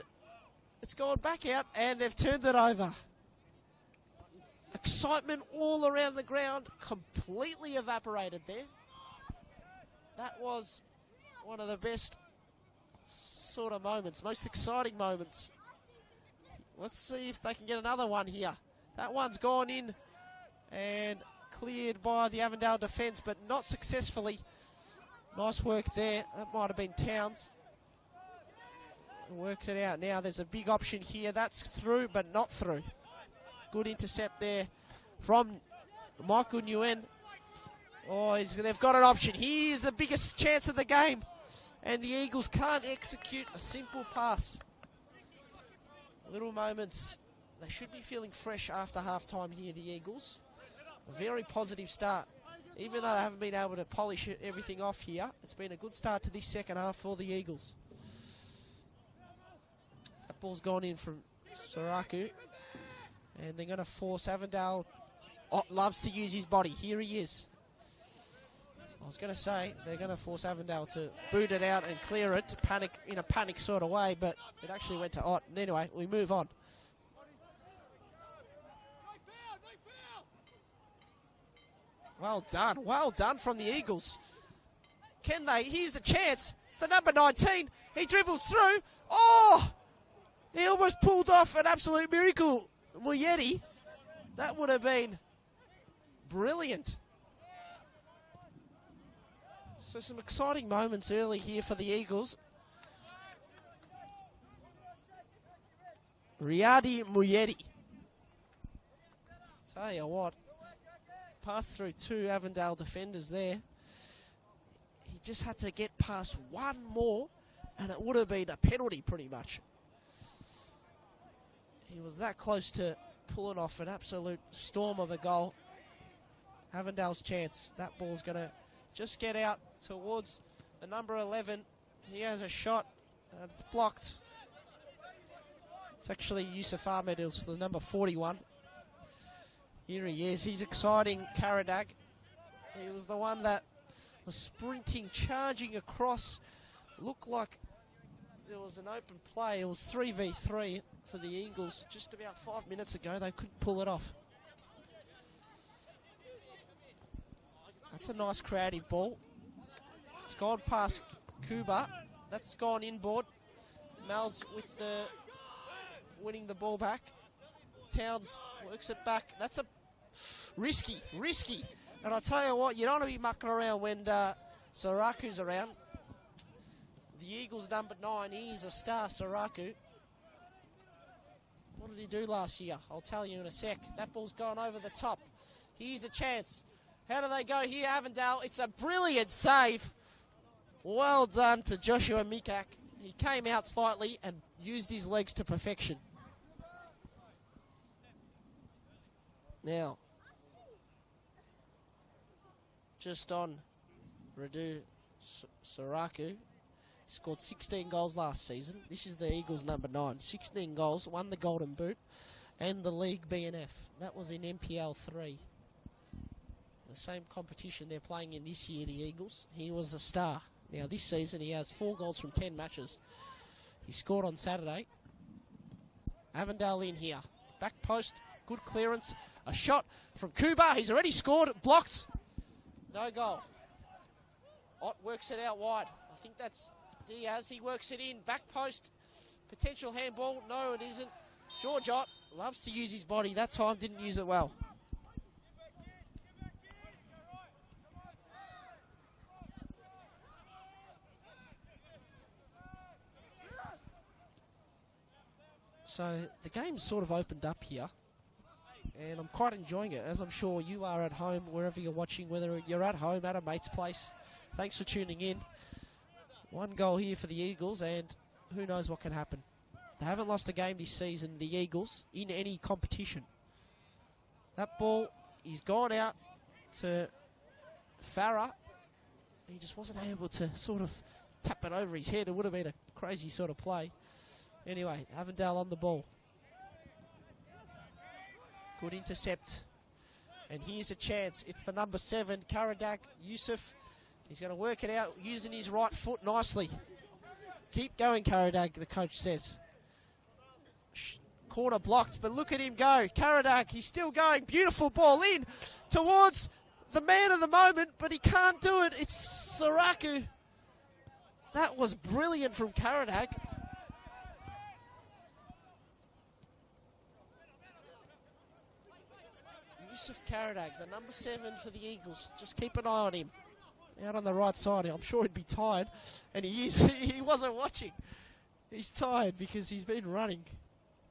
It's gone back out, and they've turned it over. Excitement all around the ground. Completely evaporated there. That was one of the best sort of moments, most exciting moments. Let's see if they can get another one here. That one's gone in and cleared by the Avondale defence, but not successfully. Nice work there. That might have been Towns. Worked it out. Now there's a big option here. That's through, but not through. Good intercept there from Michael Nguyen. Oh, they've got an option. Here's the biggest chance of the game. And the Eagles can't execute a simple pass. Little moments. They should be feeling fresh after half-time here, the Eagles. A very positive start. Even though they haven't been able to polish everything off here, it's been a good start to this second half for the Eagles. That ball's gone in from Saraku. And they're going to force Avondale. Oh, loves to use his body. Here he is. I was going to say they're going to force Avondale to boot it out and clear it to panic in a panic sort of way, but it actually went to Ott. And anyway, we move on. Well done from the Eagles. Can they? Here's a chance. It's the number 19. He dribbles through. Oh! He almost pulled off an absolute miracle. Muyeti. That would have been brilliant. So some exciting moments early here for the Eagles. Riyadi Muyeti. Tell you what. Passed through 2 Avondale defenders there. He just had to get past one more and it would have been a penalty pretty much. He was that close to pulling off an absolute storm of a goal. Avondale's chance. That ball's going to just get out towards the number 11. He has a shot. And it's blocked. It's actually Yusuf Ahmed. It was the number 41. Here he is. He's exciting, Karadag. He was the one that was sprinting, charging across. Looked like there was an open play. It was 3v3 for the Eagles just about 5 minutes ago. They couldn't pull it off. That's a nice creative ball. It's gone past Kuba. That's gone inboard. Mal's with the winning the ball back. Towns works it back. That's a risky. And I tell you what, you don't want to be mucking around when Saraku's around. The Eagles number 9, he's a star, Saraku. What did he do last year? I'll tell you in a sec. That ball's gone over the top. Here's a chance. How do they go here, Avondale? It's a brilliant save. Well done to Joshua Mikak. He came out slightly and used his legs to perfection. Now, just on Radu Saraku. He scored 16 goals last season. This is the Eagles number 9. 16 goals, won the Golden Boot and the League BNF. That was in MPL 3. The same competition they're playing in this year, the Eagles. He was a star. Now this season he has 4 goals from 10 matches. He scored on Saturday. Avondale in here. Back post, good clearance. A shot from Kuba. He's already scored, blocked. No goal. Ott works it out wide. I think that's Diaz. He works it in. Back post. Potential handball. No, it isn't. George Ott loves to use his body. That time didn't use it well. So the game's sort of opened up here. And I'm quite enjoying it, as I'm sure you are at home, wherever you're watching, whether you're at home, at a mate's place. Thanks for tuning in. 1 goal here for the Eagles, and who knows what can happen. They haven't lost a game this season, the Eagles, in any competition. That ball, he's gone out to Farah. He just wasn't able to sort of tap it over his head. It would have been a crazy sort of play. Anyway, Avondale on the ball. Good intercept. And here's a chance. It's the number 7, Karadak Yusuf. He's going to work it out using his right foot nicely. Keep going, Karadak, the coach says. Corner blocked, but look at him go. Karadak, he's still going. Beautiful ball in towards the man of the moment, but he can't do it. It's Saraku. That was brilliant from Karadak. Yusuf Karadak, the number 7 for the Eagles. Just keep an eye on him. Out on the right side. I'm sure he'd be tired. And he is. He wasn't watching. He's tired because he's been running.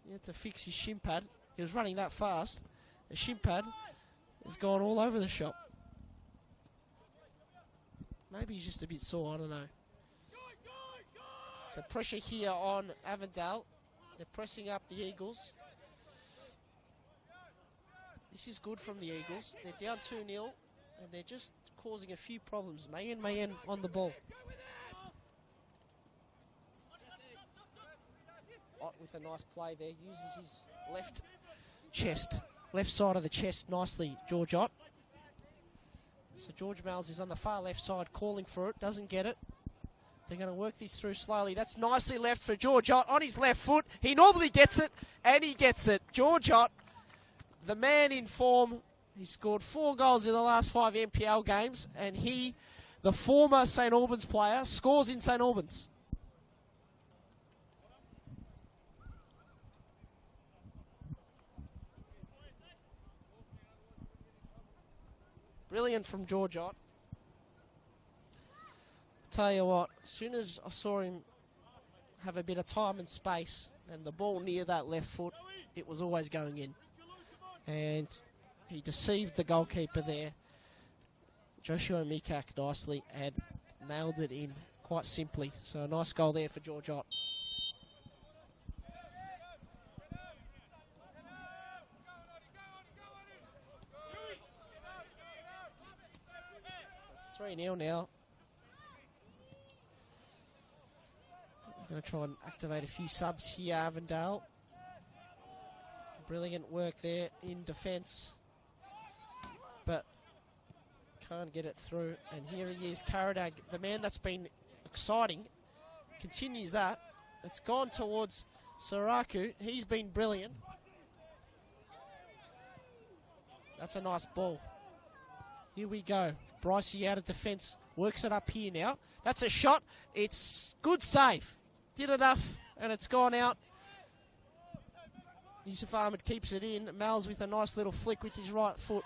He had to fix his shin pad. He was running that fast. The shin pad has gone all over the shop. Maybe he's just a bit sore. I don't know. So pressure here on Avondale. They're pressing up the Eagles. This is good from the Eagles. They're down 2-0, and they're just causing a few problems. Mayen on the ball. Ott with a nice play there. Uses his left side of the chest nicely, George Ott. So George Malles is on the far left side calling for it. Doesn't get it. They're going to work this through slowly. That's nicely left for George Ott on his left foot. He normally gets it, and he gets it. George Ott, the man in form. He scored 4 goals in the last 5 NPL games, and he, the former St Albans player, scores in St Albans. Brilliant from George Ott. Tell you what, as soon as I saw him have a bit of time and space, and the ball near that left foot, it was always going in. And he deceived the goalkeeper there, Joshua Mikak, nicely, and nailed it in quite simply. So a nice goal there for George Ott. It's 3-0 now. We're going to try and activate a few subs here, Avondale. Brilliant work there in defence, but can't get it through. And here he is, Karadag, the man that's been exciting, continues that. It's gone towards Saraku. He's been brilliant. That's a nice ball. Here we go. Brycey out of defence. Works it up here now. That's a shot. It's good save. Did enough, and it's gone out. Yusuf Ahmed keeps it in. Mal's with a nice little flick with his right foot.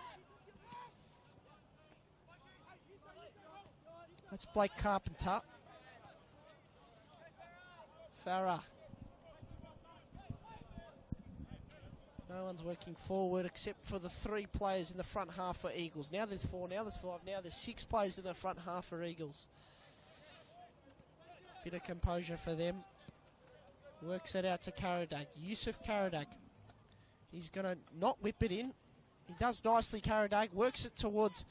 That's Blake Carpenter. Farah. No one's working forward except for the 3 players in the front half for Eagles. Now there's 4, now there's 5, now there's 6 players in the front half for Eagles. Bit of composure for them. Works it out to Karadag. Yusuf Karadag. He's going to not whip it in. He does nicely, Karadag. Works it towards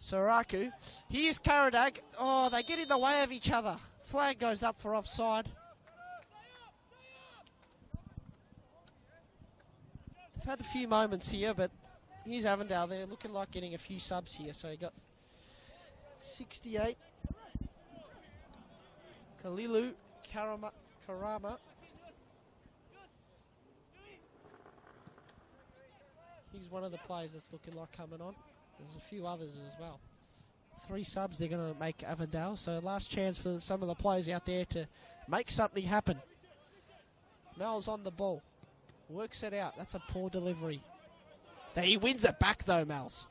Saraku. Here's Karadag. Oh, they get in the way of each other. Flag goes up for offside. They've had a few moments here, but here's Avondale. They're looking like getting a few subs here. So you got 68. Kalilu Karama. He's one of the players that's looking like coming on. There's a few others as well. 3 subs they're going to make Avondale. So last chance for some of the players out there to make something happen. Mel's on the ball. Works it out. That's a poor delivery. He wins it back though, Mels.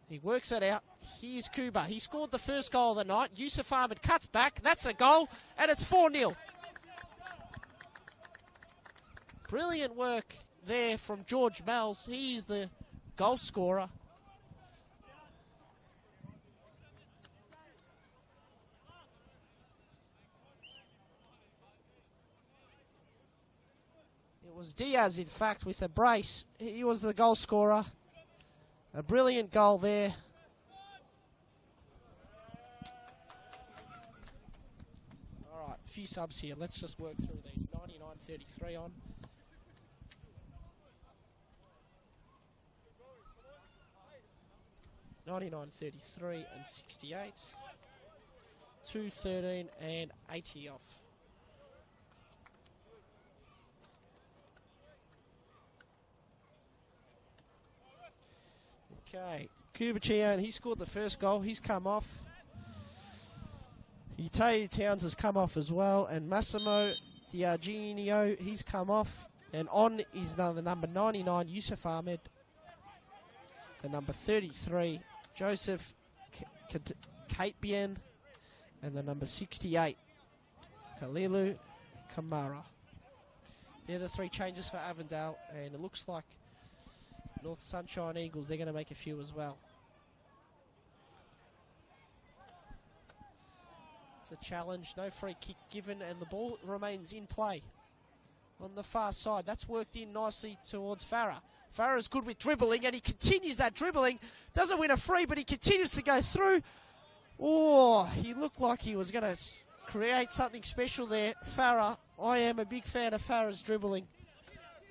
He works it out. Here's Kuba. He scored the first goal of the night. Yusuf Ahmed cuts back. That's a goal. And it's 4-0. Brilliant work there from George Mels. He's the goal scorer. It was Diaz, in fact, with a brace. He was the goal scorer. A brilliant goal there. All right, a few subs here. Let's just work through these. 99-33 on. $99.33 and 68. 213 and 80 off. Okay, Kubachian, he scored the first goal. He's come off. Itae Towns has come off as well. And Massimo Diaginio, he's come off. And on is the number 99, Yusuf Ahmed. The number 33, Joseph Katebian. And the number 68, Kalilu Kamara. They're the 3 changes for Avondale. And it looks like North Sunshine Eagles, they're going to make a few as well. It's a challenge, no free kick given, and the ball remains in play on the far side. That's worked in nicely towards Farah. Farah's good with dribbling, and he continues that dribbling. Doesn't win a free, but he continues to go through. Oh, he looked like he was going to create something special there. Farah, I am a big fan of Farah's dribbling.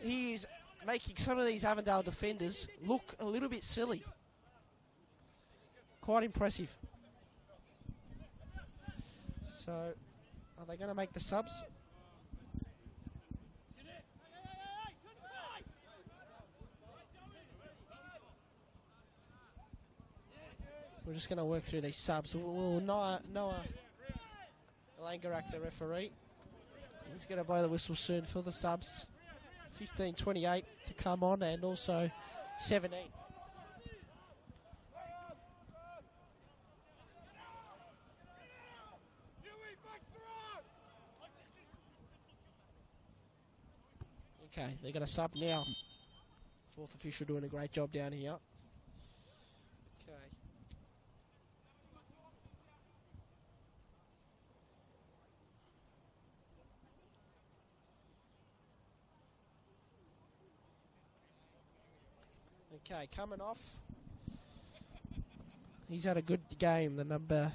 He is making some of these Avondale defenders look a little bit silly. Quite impressive. So, are they going to make the subs? We're just going to work through these subs. Noah Langarak, the referee. He's going to blow the whistle soon for the subs. 15-28 to come on, and also 17. Okay, they're going to sub now. 4th official doing a great job down here. Okay. Okay, coming off. He's had a good game, the number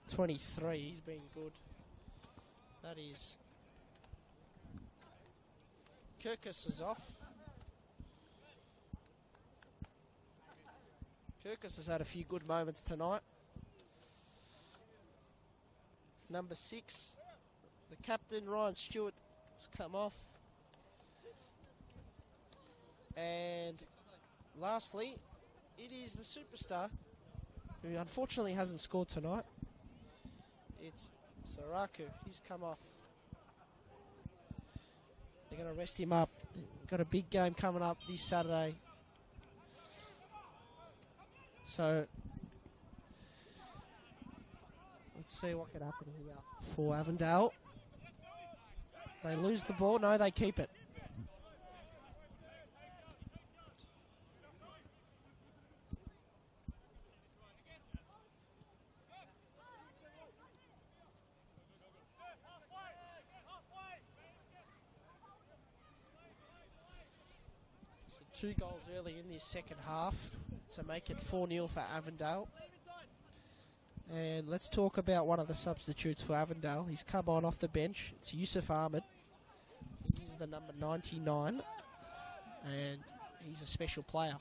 23. He's been good. That is Kirkus is off. Kirkus has had a few good moments tonight. Number 6, The captain, Ryan Stewart, has come off. And lastly, it is the superstar, who unfortunately hasn't scored tonight. It's Saraku. He's come off. They're going to rest him up. Got a big game coming up this Saturday. So, let's see what can happen here for Avondale. They lose the ball. No, they keep it. So 2 goals early in this second half to make it 4-0 for Avondale. And let's talk about one of the substitutes for Avondale. He's come on off the bench. It's Yusuf Ahmed. He's the number 99. And he's a special player.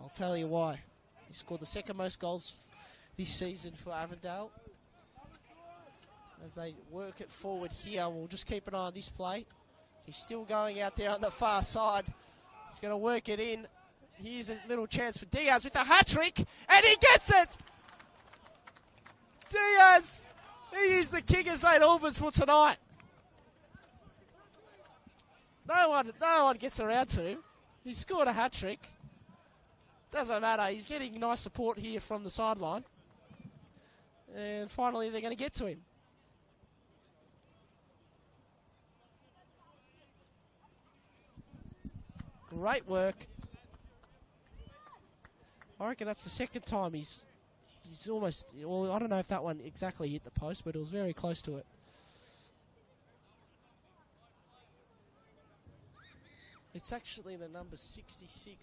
I'll tell you why. He scored the second most goals this season for Avondale. As they work it forward here, we'll just keep an eye on this play. He's still going out there on the far side. He's going to work it in. Here's a little chance for Diaz with a hat-trick. And he gets it! Diaz! He is the king of St Albans for tonight. No one gets around to him. He scored a hat-trick. Doesn't matter. He's getting nice support here from the sideline. And finally, they're going to get to him. Great work. I reckon that's the second time he's almost... Well, I don't know if that one exactly hit the post, but it was very close to it. It's actually the number 66.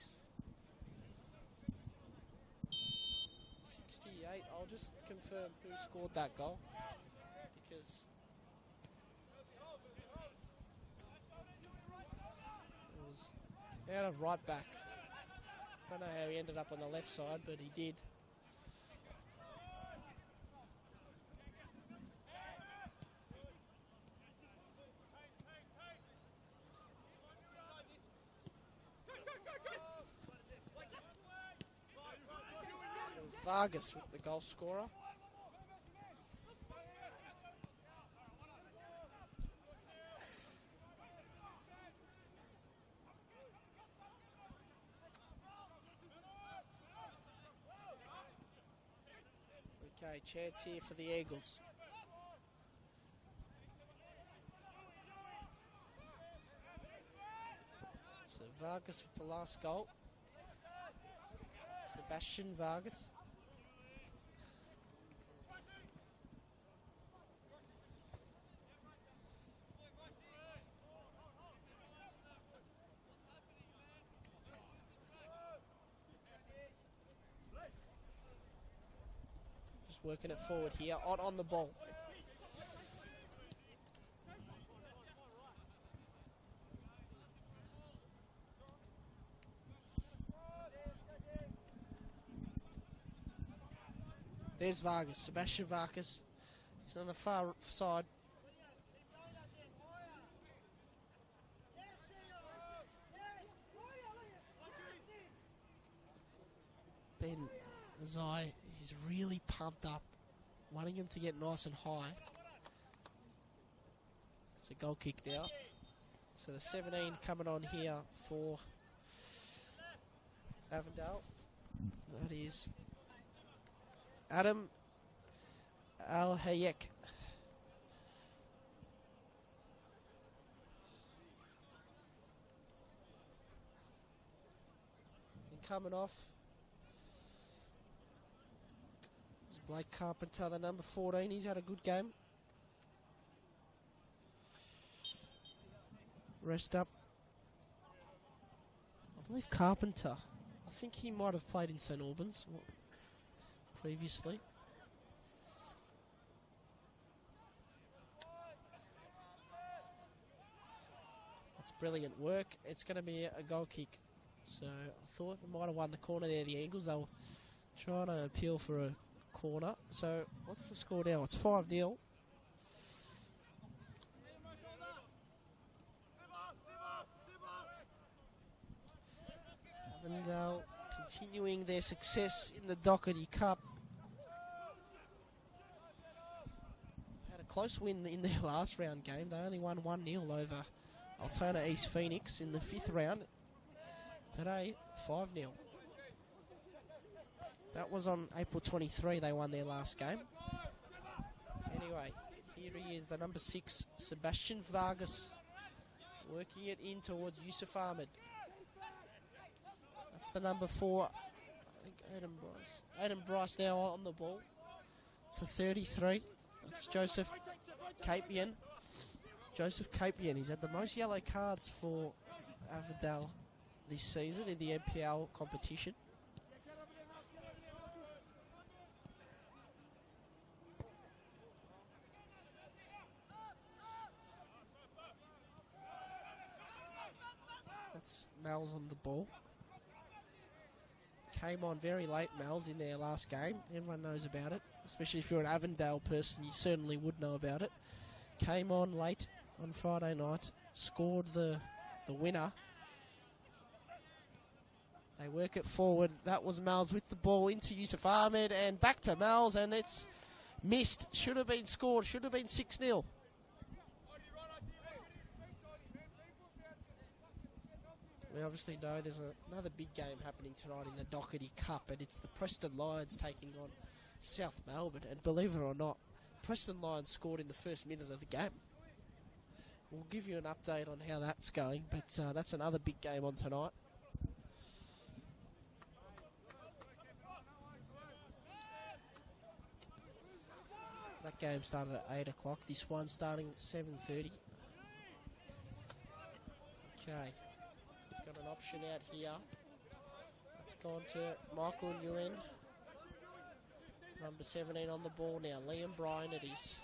68. I'll just confirm who scored that goal. Because... it was out of right back. Don't know how he ended up on the left side, but he did. It was Vargas with the goal scorer. Okay, chance here for the Eagles. So Vargas with the last goal. Sebastian Vargas. Working it forward here, on the ball. There's Vargas, Sebastian Vargas. He's on the far side. Ben Zai. He's really pumped up, wanting him to get nice and high. It's a goal kick now. So the 17 coming on here for Avondale. That is Adam Al-Hayek. And coming off, Blake Carpenter, the number 14. He's had a good game. Rest up. I believe Carpenter. I think he might have played in St Albans previously. That's brilliant work. It's going to be a goal kick. So I thought they might have won the corner there, the Eagles. They were trying to appeal for a corner. So what's the score now? It's 5-0. continuing their success in the Doherty Cup. Had a close win in their last round game. They only won 1-0 over Altona East Phoenix in the 5th round. Today, 5-0. That was on April 23, they won their last game. Anyway, here he is, the number 6, Sebastian Vargas, working it in towards Yusuf Ahmed. That's the number 4, I think Adam Bryce. Adam Bryce now on the ball. It's a 33. It's Joseph Capian. Joseph Capian, he's had the most yellow cards for Avondale this season in the NPL competition. That's Mel's on the ball. Came on very late, Mel's, in their last game. Everyone knows about it. Especially if you're an Avondale person, you certainly would know about it. Came on late on Friday night. Scored the winner. They work it forward. That was Mel's with the ball into Yusuf Ahmed and back to Mel's, and it's missed. Should have been scored. Should have been 6-0. We obviously know there's another big game happening tonight in the Doherty Cup, and it's the Preston Lions taking on South Melbourne. And believe it or not, Preston Lions scored in the first minute of the game. We'll give you an update on how that's going, but that's another big game on tonight. That game started at 8 o'clock. This one starting at 7:30. Okay. He's got an option out here. It's gone to Michael Nguyen. Number 17 on the ball now. Liam Bryan it is.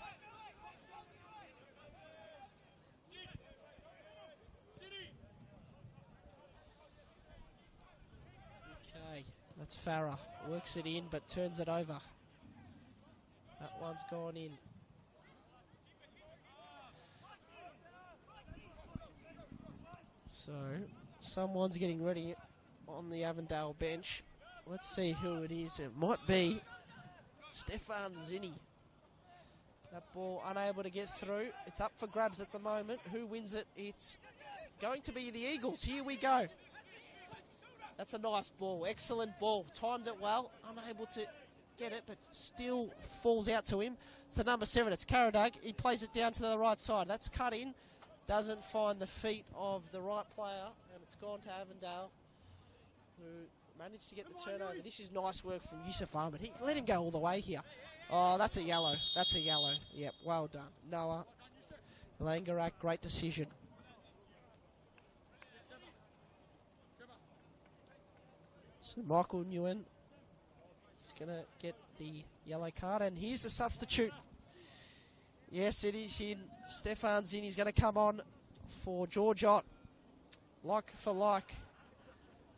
Okay. That's Farah. Works it in but turns it over. That one's gone in. So, someone's getting ready on the Avondale bench. Let's see who it is. It might be Stefan Zinni. That ball unable to get through. It's up for grabs at the moment. Who wins it? It's going to be the Eagles. Here we go. That's a nice ball. Excellent ball. Timed it well. Unable to get it, but still falls out to him. It's the number 7. It's Karadug. He plays it down to the right side. That's cut in. Doesn't find the feet of the right player, and it's gone to Avondale, who managed to get the turnover. This is nice work from Yusuf Ahmed. He let him go all the way here. Oh, that's a yellow. That's a yellow. Yep, well done. Noah Langarak, great decision. So Michael Nguyen is going to get the yellow card, and here's the substitute. Yes, it is in. Stefan Zinni's going to come on for George Ott. Like for like.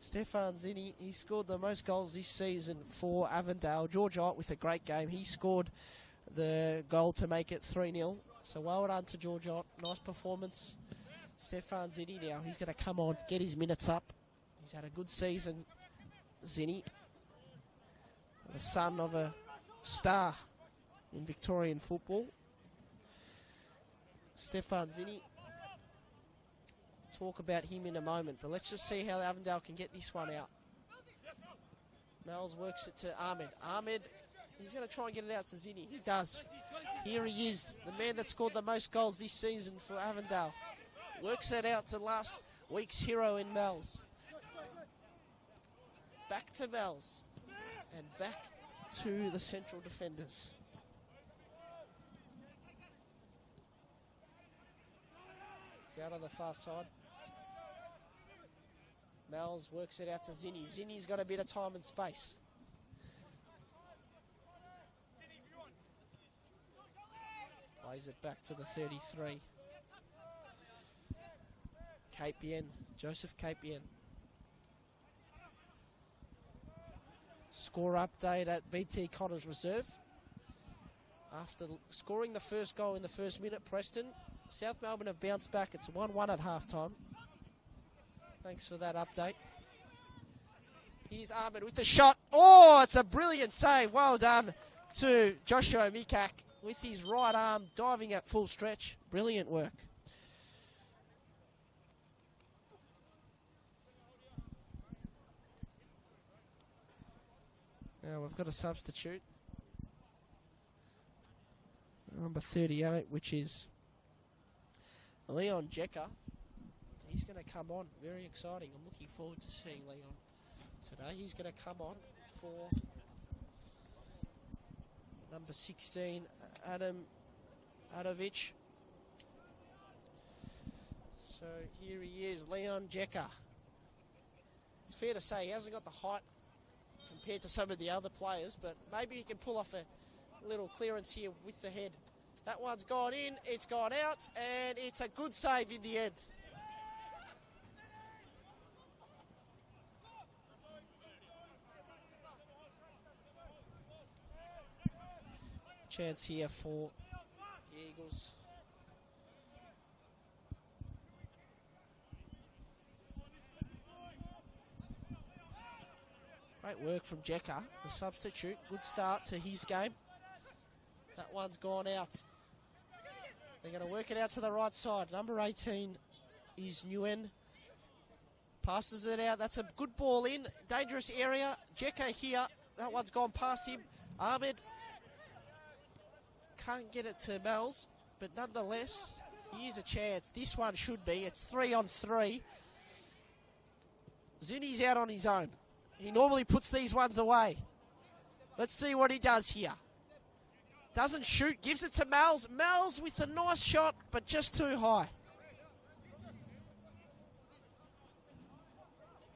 Stefan Zinni, he scored the most goals this season for Avondale. George Ott with a great game. He scored the goal to make it 3-0. So well done to George Ott. Nice performance. Stefan Zinni now, he's going to come on, get his minutes up. He's had a good season, Zinni. The son of a star in Victorian football. Stefan Zinni. Talk about him in a moment, but let's just see how Avondale can get this one out. Mel's works it to Ahmed. Ahmed, he's going to try and get it out to Zinni. He does. Here he is, the man that scored the most goals this season for Avondale. Works it out to last week's hero in Mel's. Back to Mel's. And back to the central defenders. It's out on the far side. Mel's works it out to Zinni. Zinni's got a bit of time and space. Plays it back to the 33. Capien, Joseph Capien. Score update at BT Connors Reserve. After scoring the first goal in the first minute, Preston, South Melbourne have bounced back. It's 1-1 at half-time. Thanks for that update. Here's Ahmed with the shot. Oh, it's a brilliant save. Well done to Joshua Mikak with his right arm diving at full stretch. Brilliant work. Now we've got a substitute. Number 38, which is Leon Jecker. He's going to come on. Very exciting. I'm looking forward to seeing Leon today. He's going to come on for number 16, Adam Adovic. So here he is, Leon Jecker. It's fair to say he hasn't got the height compared to some of the other players, but maybe he can pull off a little clearance here with the head. That one's gone in, it's gone out, and it's a good save in the end. Chance here for the Eagles. Great work from Jecker, the substitute. Good start to his game. That one's gone out. They're going to work it out to the right side. Number 18 is Nguyen. Passes it out. That's a good ball in. Dangerous area. Jecker here. That one's gone past him. Ahmed can't get it to Mel's, but nonetheless, here's a chance. This one should be. It's 3-on-3. Zinni's out on his own. He normally puts these ones away. Let's see what he does here. Doesn't shoot, gives it to Mel's. Mel's with a nice shot, but just too high.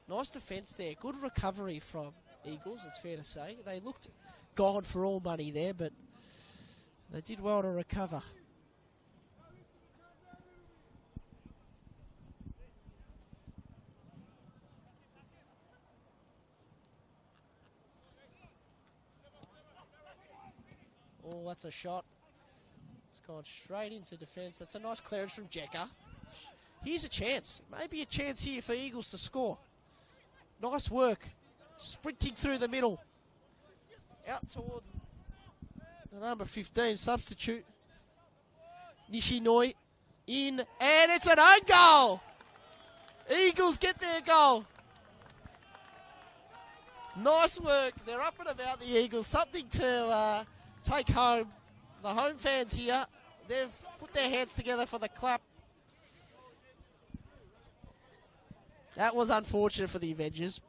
Nice defence there. Good recovery from Eagles, it's fair to say. They looked gone for all money there, but they did well to recover. Oh, that's a shot. It's gone straight into defence. That's a nice clearance from Jecker. Here's a chance. Maybe a chance here for Eagles to score. Nice work. Sprinting through the middle. Out towards the number 15 substitute. Nishinoi in, and it's an own goal. Eagles get their goal. Nice work. They're up and about, the Eagles. Something to take home. The home fans here, they've put their hands together for the clap. That was unfortunate for the Avengers,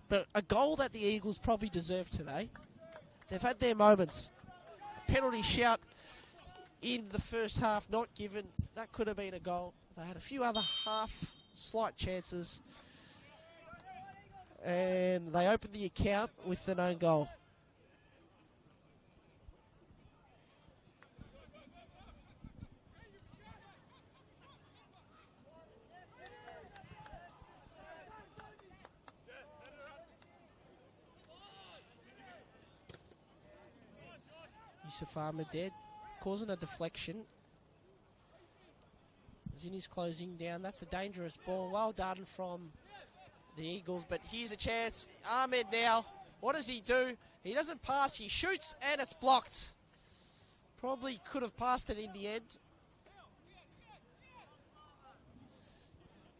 but a goal that the Eagles probably deserve today. They've had their moments. Penalty shout in the first half, not given. That could have been a goal. They had a few other slight chances, and they opened the account with an own goal. Yusuf Ahmed there, causing a deflection. Zinni's closing down. That's a dangerous ball. Well done from the Eagles, but here's a chance. Ahmed now. What does he do? He doesn't pass. He shoots, and it's blocked. Probably could have passed it in the end.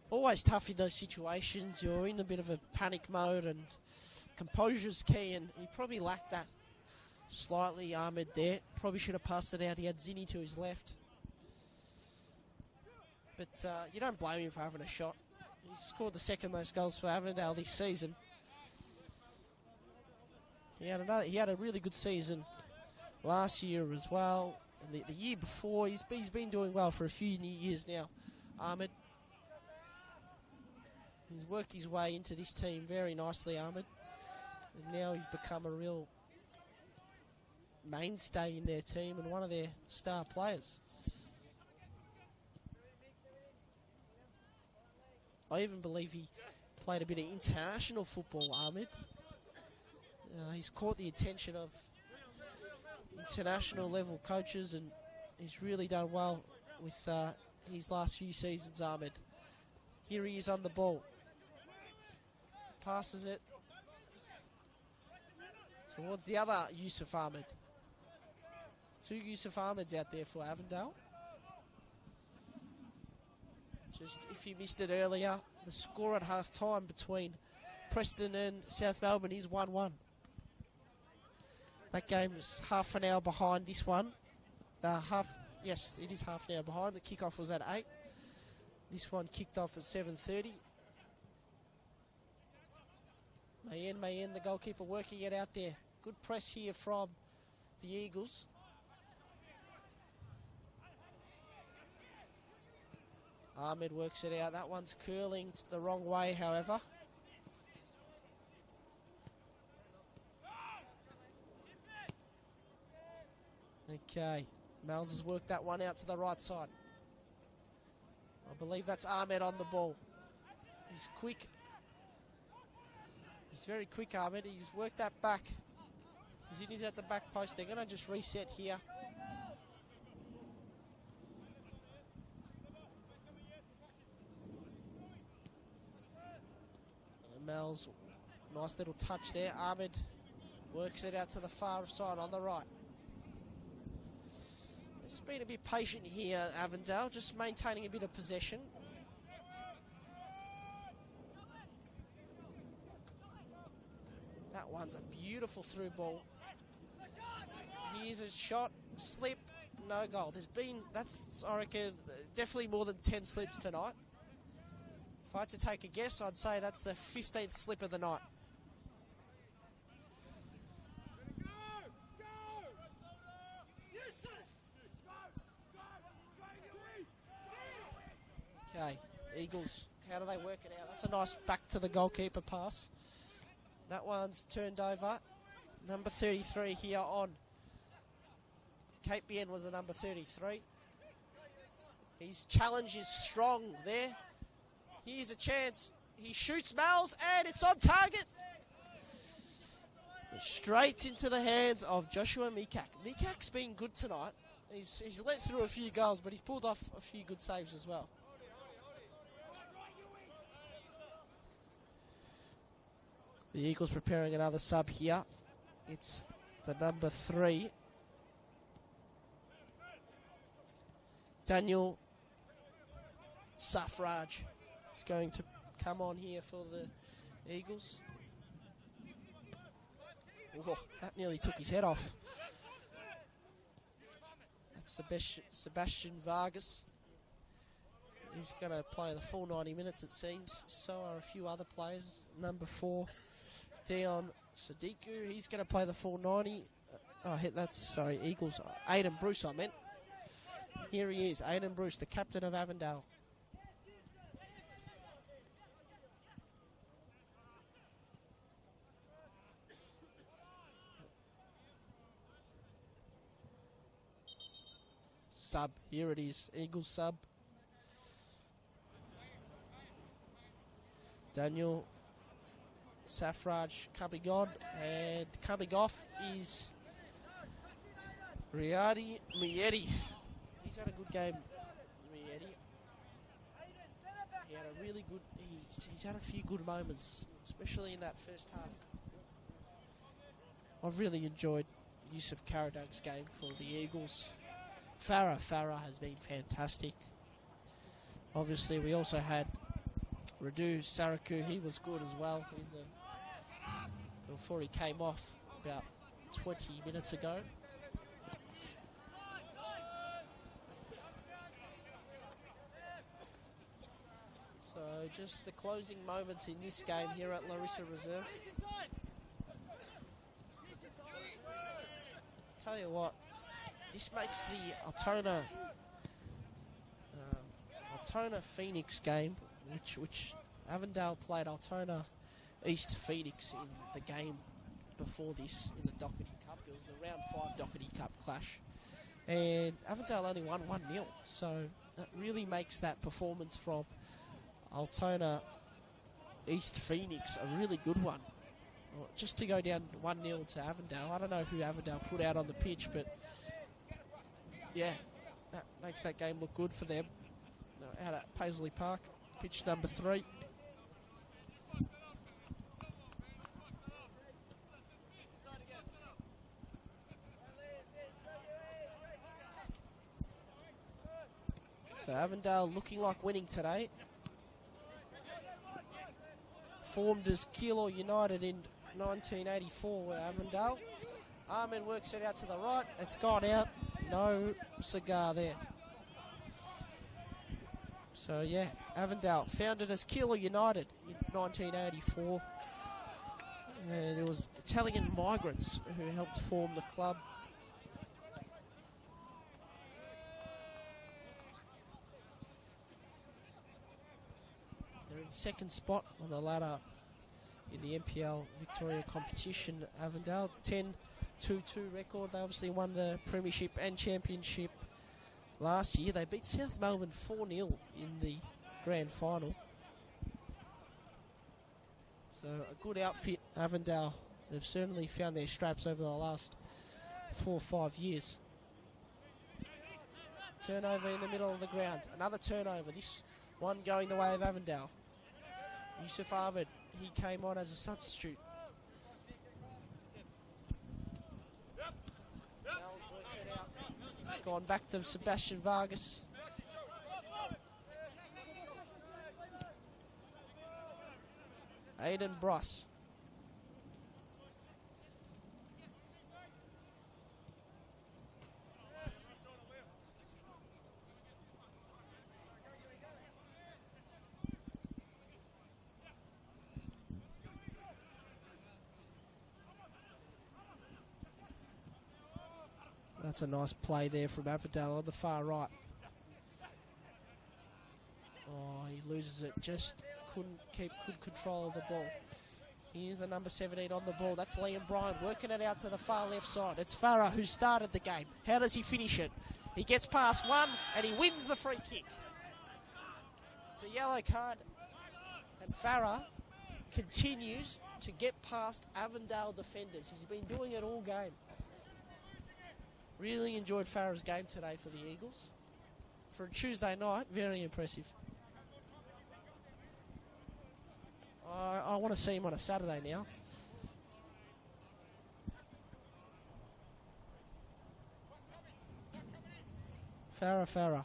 Always tough in those situations. You're in a bit of a panic mode, and composure's key, and he probably lacked that slightly. Ahmed there. Probably should have passed it out. He had Zinni to his left. But you don't blame him for having a shot. He's scored the second most goals for Avondale this season. He had a really good season last year as well. And the year before, he's been doing well for a few years now. Ahmed. He's worked his way into this team very nicely, Ahmed. And now he's become a real mainstay in their team and one of their star players. I even believe he played a bit of international football, Ahmed. He's caught the attention of international level coaches, and he's really done well with his last few seasons, Ahmed. Here he is on the ball. Passes it. towards the other Yusuf Ahmed. 2 Yusuf Ahmeds out there for Avondale. Just if you missed it earlier, the score at half-time between Preston and South Melbourne is 1-1. That game is half an hour behind this one. Yes, it is half an hour behind. The kickoff was at 8. This one kicked off at 7:30. Mayen, the goalkeeper, working it out there. Good press here from the Eagles. Ahmed works it out. That one's curling the wrong way, however. Okay, Miles has worked that one out to the right side. I believe that's Ahmed on the ball. He's quick. He's very quick, Ahmed. He's worked that back. He's at the back post. They're going to just reset here. Mel's nice little touch there. Ahmed works it out to the far side on the right. They're just being a bit patient here, Avondale, just maintaining a bit of possession. That one's a beautiful through ball. Here's a shot, slip, no goal. That's, I reckon, definitely more than 10 slips tonight. If I had to take a guess, I'd say that's the 15th slip of the night. Okay, Eagles, how do they work it out? That's a nice back to the goalkeeper pass. That one's turned over. Number 33 here on. Cape Bien was the number 33. His challenge is strong there. Here's a chance. He shoots Mal's and it's on target. Straight into the hands of Joshua Mikak. Mikak's been good tonight. He's let through a few goals, but he's pulled off a few good saves as well. The Eagles preparing another sub here. It's the number 3. Daniel Safraj is going to come on here for the Eagles. Oh, that nearly took his head off. That's Sebastian Vargas. He's going to play the full 90 minutes, it seems. So are a few other players. Number 4, Dion Sadiku. He's going to play the full 90. Eagles. Aidan Bruce, I meant. Here he is, Aidan Bruce, the captain of Avondale. Sub, here it is, Eagles sub. Daniel Safraj coming on, and coming off is Riyadi Mieti. He's had a good game, Mieti. He had a really good, he's had a few good moments, especially in that first half. I've really enjoyed Yusuf Karadag's game for the Eagles. Farah has been fantastic. Obviously, we also had Radu Saraku. He was good as well before he came off about 20 minutes ago. So just the closing moments in this game here at Larissa Reserve. Tell you what, this makes the Altona Phoenix game, which Avondale played Altona East Phoenix in the game before this in the Doherty Cup. It was the round 5 Doherty Cup clash, and Avondale only won 1-0. So that really makes that performance from Altona East Phoenix a really good one. Well, just to go down 1-0 to Avondale, I don't know who Avondale put out on the pitch, but yeah, that makes that game look good for them. Out at Paisley Park, pitch number 3. So Avondale looking like winning today. Formed as Keilor United in 1984, Avondale. Armin works it out to the right. It's gone out. No cigar there. So, yeah, Avondale founded as Keilor United in 1984. And it was Italian migrants who helped form the club. They're in second spot on the ladder in the NPL Victoria competition. Avondale, 10-2-2 record. They obviously won the Premiership and Championship last year. They beat South Melbourne 4-0 in the grand final. So a good outfit, Avondale. They've certainly found their straps over the last 4 or 5 years. Turnover in the middle of the ground. Another turnover. This one going the way of Avondale. Yusuf Ahmed, he came on as a substitute. Wells works it out. It's gone back to Sebastian Vargas. Aiden Bryce. That's a nice play there from Avondale on the far right. Oh, he loses it. Just couldn't keep good control of the ball. Here's the number 17 on the ball. That's Liam Bryan working it out to the far left side. It's Farah who started the game. How does he finish it? He gets past one and he wins the free kick. It's a yellow card. And Farah continues to get past Avondale defenders. He's been doing it all game. Really enjoyed Farah's game today for the Eagles. For a Tuesday night, very impressive. I want to see him on a Saturday now. Farah.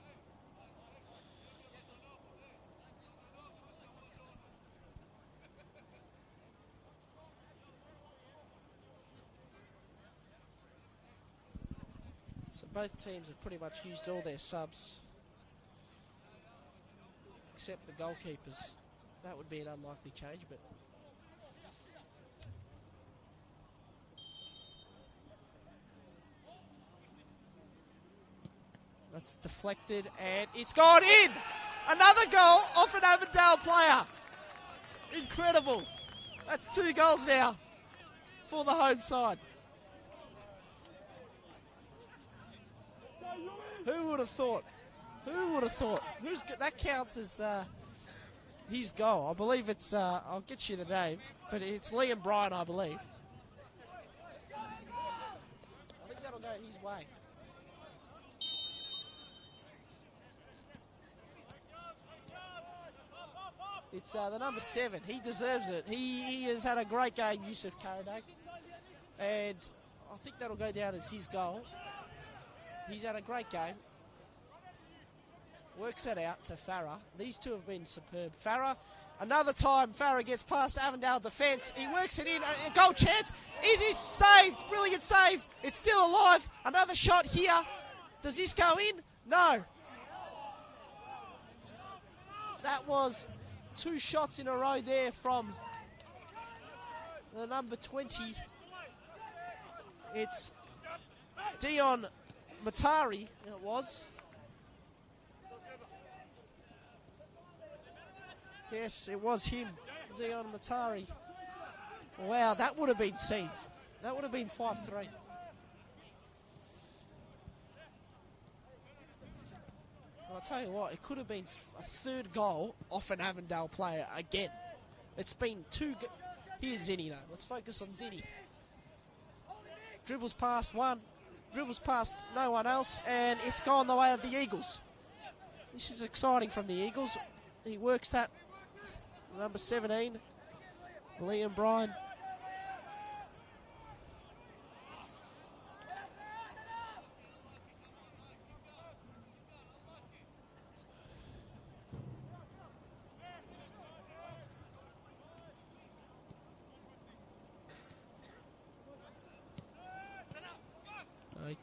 So both teams have pretty much used all their subs. Except the goalkeepers. That would be an unlikely change, but... That's deflected, and it's gone in! Another goal off an Avondale player! Incredible! That's 2 goals now for the home side. Who would have thought? Who would have thought? That counts as... his goal. I believe it's, I'll get you the name, but it's Liam Bryan, I believe. I think that'll go his way. It's the number 7. He deserves it. He has had a great game, Yusuf Karadak. And I think that'll go down as his goal. He's had a great game. Works it out to Farah. These two have been superb. Farah, another time Farah gets past Avondale defence. He works it in. A goal chance. It is saved. Brilliant save. It's still alive. Another shot here. Does this go in? No. That was 2 shots in a row there from the number 20. It's Dion Matari, it was. Yes, it was him, Dion Matari. Wow, that would have been scenes. That would have been 5-3. I'll tell you what, it could have been a 3rd goal off an Avondale player again. It's been 2... Here's Zinni, though. Let's focus on Zinni. Dribbles past one. Dribbles past no one else. And it's gone the way of the Eagles. This is exciting from the Eagles. He works that. Number 17, Liam Bryan.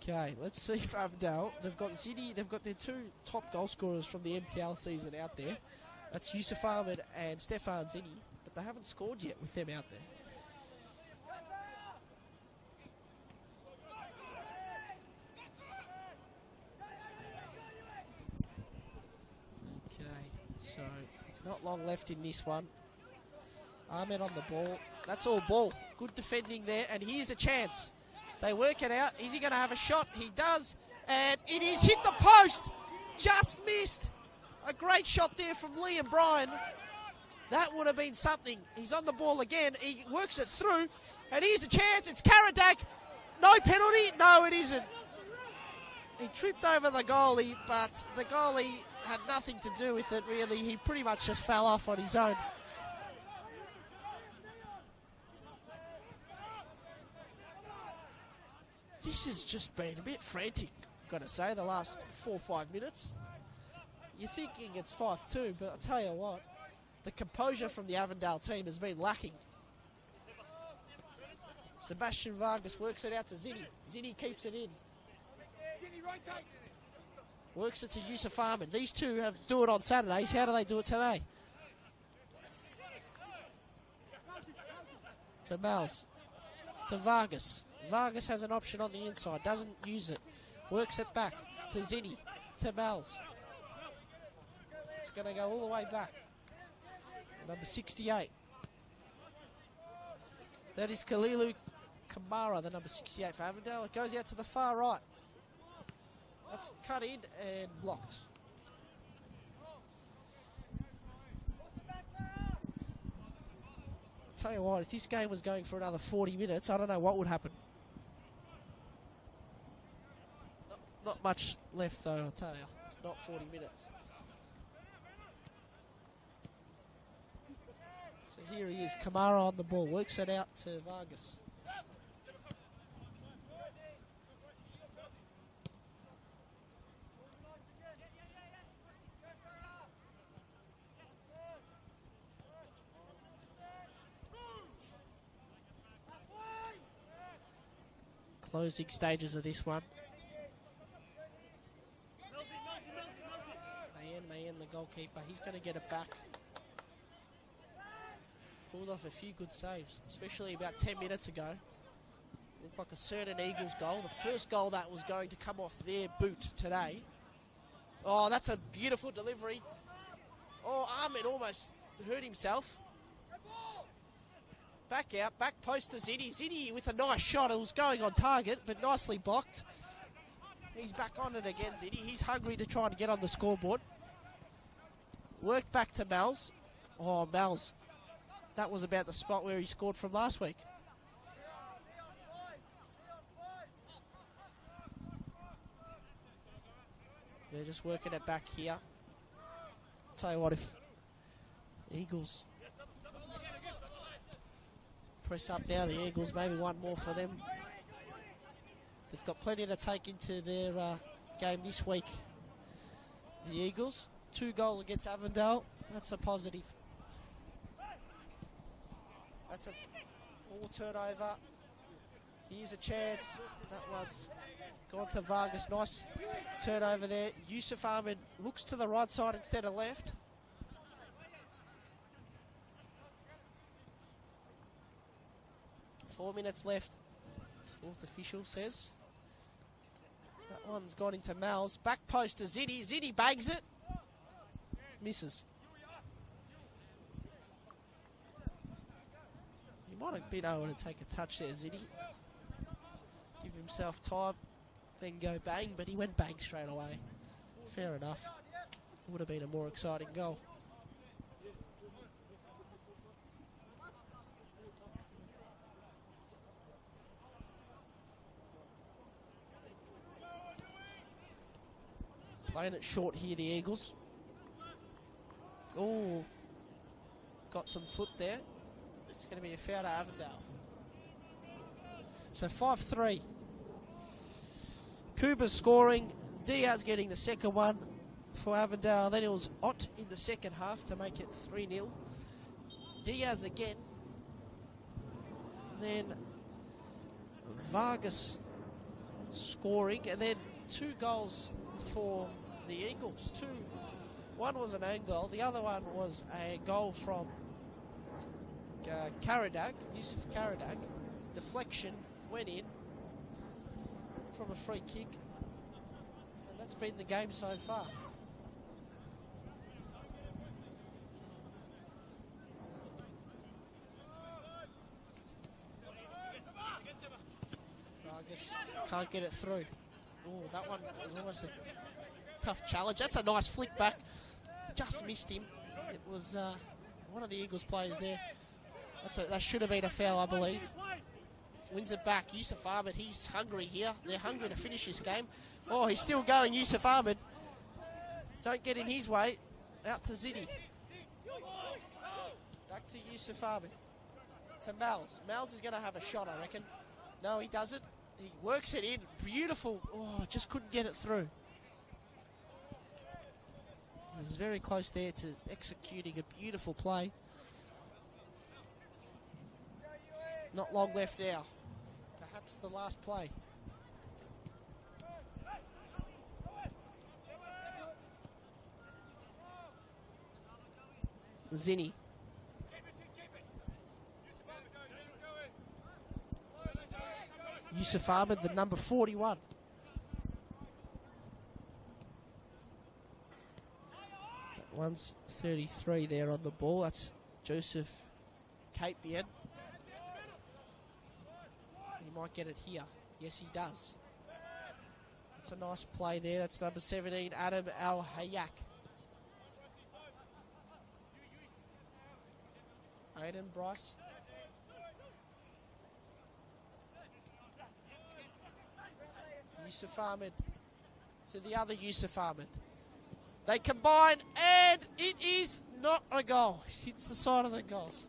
Okay, let's see if Avondale, they've got Ziddy, they've got their two top goal scorers from the MPL season out there. That's Yusuf Ahmed and Stefan Ziddy, but they haven't scored yet with them out there. Okay, so not long left in this one. Ahmed on the ball. That's all ball. Good defending there, and here's a chance. They work it out. Is he going to have a shot? He does, and it is hit the post. Just missed. A great shot there from Liam Bryan. That would have been something. He's on the ball again. He works it through, and here's a chance. It's Karadak. No penalty. No, it isn't. He tripped over the goalie, but the goalie had nothing to do with it, really. He pretty much just fell off on his own. This has just been a bit frantic, I've got to say, the last 4 or 5 minutes. You're thinking it's 5-2, but I'll tell you what, the composure from the Avondale team has been lacking. Sebastian Vargas works it out to Ziddy. Ziddy keeps it in. Works it to Yusuf Ahmed. These two do it on Saturdays. How do they do it today? To Mals. To Vargas. Vargas has an option on the inside, doesn't use it. Works it back to Ziddy, to Mals. It's going to go all the way back. Number 68. That is Kalilu Kamara, the number 68 for Avondale. It goes out to the far right. That's cut in and blocked. Tell you what, if this game was going for another 40 minutes, I don't know what would happen. Not much left though, I'll tell you. It's not 40 minutes. So here he is, Kamara on the ball, works it out to Vargas. Closing stages of this one. Mayen, the goalkeeper, he's going to get it back. Pulled off a few good saves, especially about 10 minutes ago. Looked like a certain Eagles goal. The first goal that was going to come off their boot today. Oh, that's a beautiful delivery. Oh, Ahmed almost hurt himself. Back out, back post to Ziddy. Ziddy with a nice shot. It was going on target, but nicely blocked. He's back on it again, Ziddy. He's hungry to try and get on the scoreboard. Work back to Mals. Oh, Mals. That was about the spot where he scored from last week. They're just working it back here. Tell you what, if Eagles press up now, the Eagles, maybe one more for them. They've got plenty to take into their game this week. The Eagles, 2 goals against Avondale. That's a positive. That's a ball turnover. Here's a chance. That one's gone to Vargas. Nice turnover there. Yusuf Ahmed looks to the right side instead of left. Four minutes left. Fourth official says. That one's gone into Mals. Back post to Ziddy. Ziddy bangs it. Misses. He might have been able to take a touch there, Ziddy. Give himself time. Then go bang, but he went bang straight away. Fair enough. Would have been a more exciting goal. Playing it short here, the Eagles. Oh, got some foot there. It's going to be a foul to Avondale. So 5-3. Cooper's scoring. Diaz getting the second one for Avondale. Then it was Ott in the second half to make it 3-0. Diaz again. And then Vargas scoring, and then 2 goals for the Eagles. One was an own goal, the other one was a goal from Karadag, Yusuf Karadag. Deflection went in from a free kick, and that's been the game so far. Vargas can't get it through. Oh, that one was almost a tough challenge. That's a nice flick back. Just missed him. It was one of the Eagles players there. That should have been a foul, I believe. Wins it back. Yusuf Ahmed, he's hungry here. They're hungry to finish this game. Oh, he's still going, Yusuf Ahmed. Don't get in his way. Out to Ziddy. Back to Yusuf Ahmed. To Mals. Mals is going to have a shot, I reckon. No, he doesn't. He works it in. Beautiful. Oh, just couldn't get it through. He was very close there to executing a beautiful play. Not long left now. Perhaps the last play. Zinni. Yusuf Ahmed, the number 41. That one's 33 there on the ball. That's Joseph Capian. He might get it here. Yes, he does. That's a nice play there. That's number 17, Adam Al-Hayak. Aiden Bryce. Yusuf Ahmed to the other Yusuf Ahmed. They combine, and it is not a goal. Hits the side of the goals.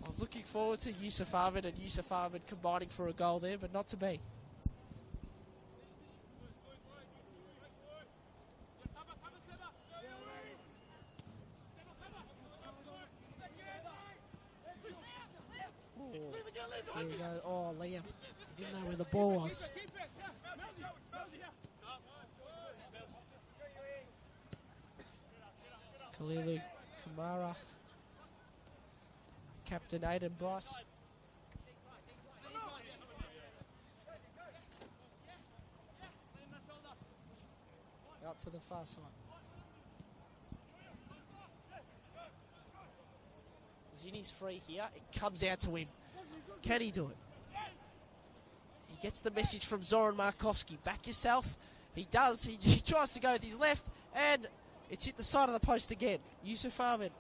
I was looking forward to Yusuf Ahmed and Yusuf Ahmed combining for a goal there, but not to be. There we go. Oh, Liam. He didn't know where the ball was. Kalilu Kamara. Captain Aiden Bryce. Out to the far side. Zinni's free here. It comes out to him. Can he do it? He gets the message from Zoran Markovski. Back yourself. He does. He tries to go with his left, and it's hit the side of the post again. Yusuf Ahmed.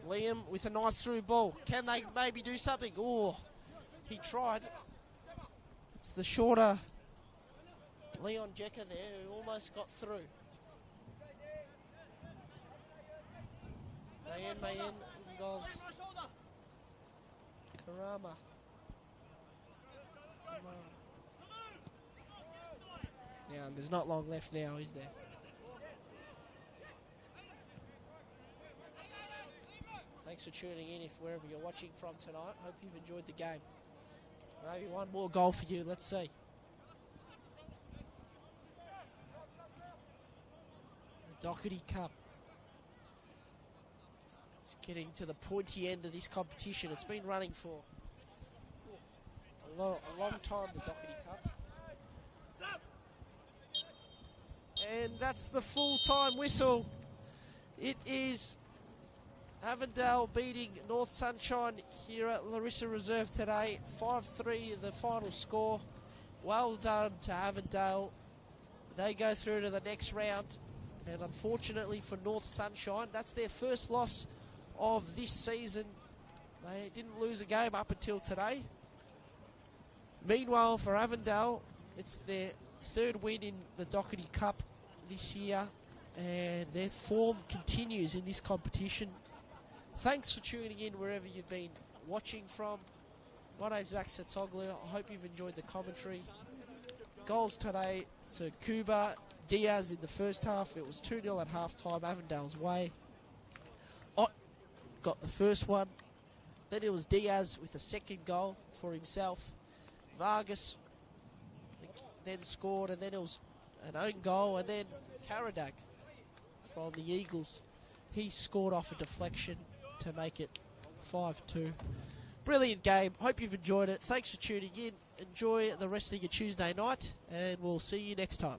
Liam with a nice through ball. Can they maybe do something? Oh, he tried. It's the shorter Leon Jecker there who almost got through. Mayen goes. Karama. Yeah, and there's not long left now, is there? Thanks for tuning in if wherever you're watching from tonight. Hope you've enjoyed the game. Maybe one more goal for you. Let's see. The Doherty Cup. It's getting to the pointy end of this competition. It's been running for a long time, the Doherty Cup. And that's the full-time whistle. It is Avondale beating North Sunshine here at Larissa Reserve today. 5-3 the final score. Well done to Avondale. They go through to the next round. And unfortunately for North Sunshine, that's their first loss of this season. They didn't lose a game up until today. Meanwhile for Avondale, it's their third win in the Doherty Cup this year. And their form continues in this competition. Thanks for tuning in wherever you've been watching from. My name's Max Satoglu. I hope you've enjoyed the commentary. Goals today to Cuba, Diaz in the first half. It was 2-0 at half-time, Avondale's way. Ott got the first one. Then it was Diaz with the second goal for himself. Vargas then scored, and then it was an own goal, and then Karadag from the Eagles. He scored off a deflection to make it 5-2. Brilliant game. Hope you've enjoyed it. Thanks for tuning in. Enjoy the rest of your Tuesday night, and we'll see you next time.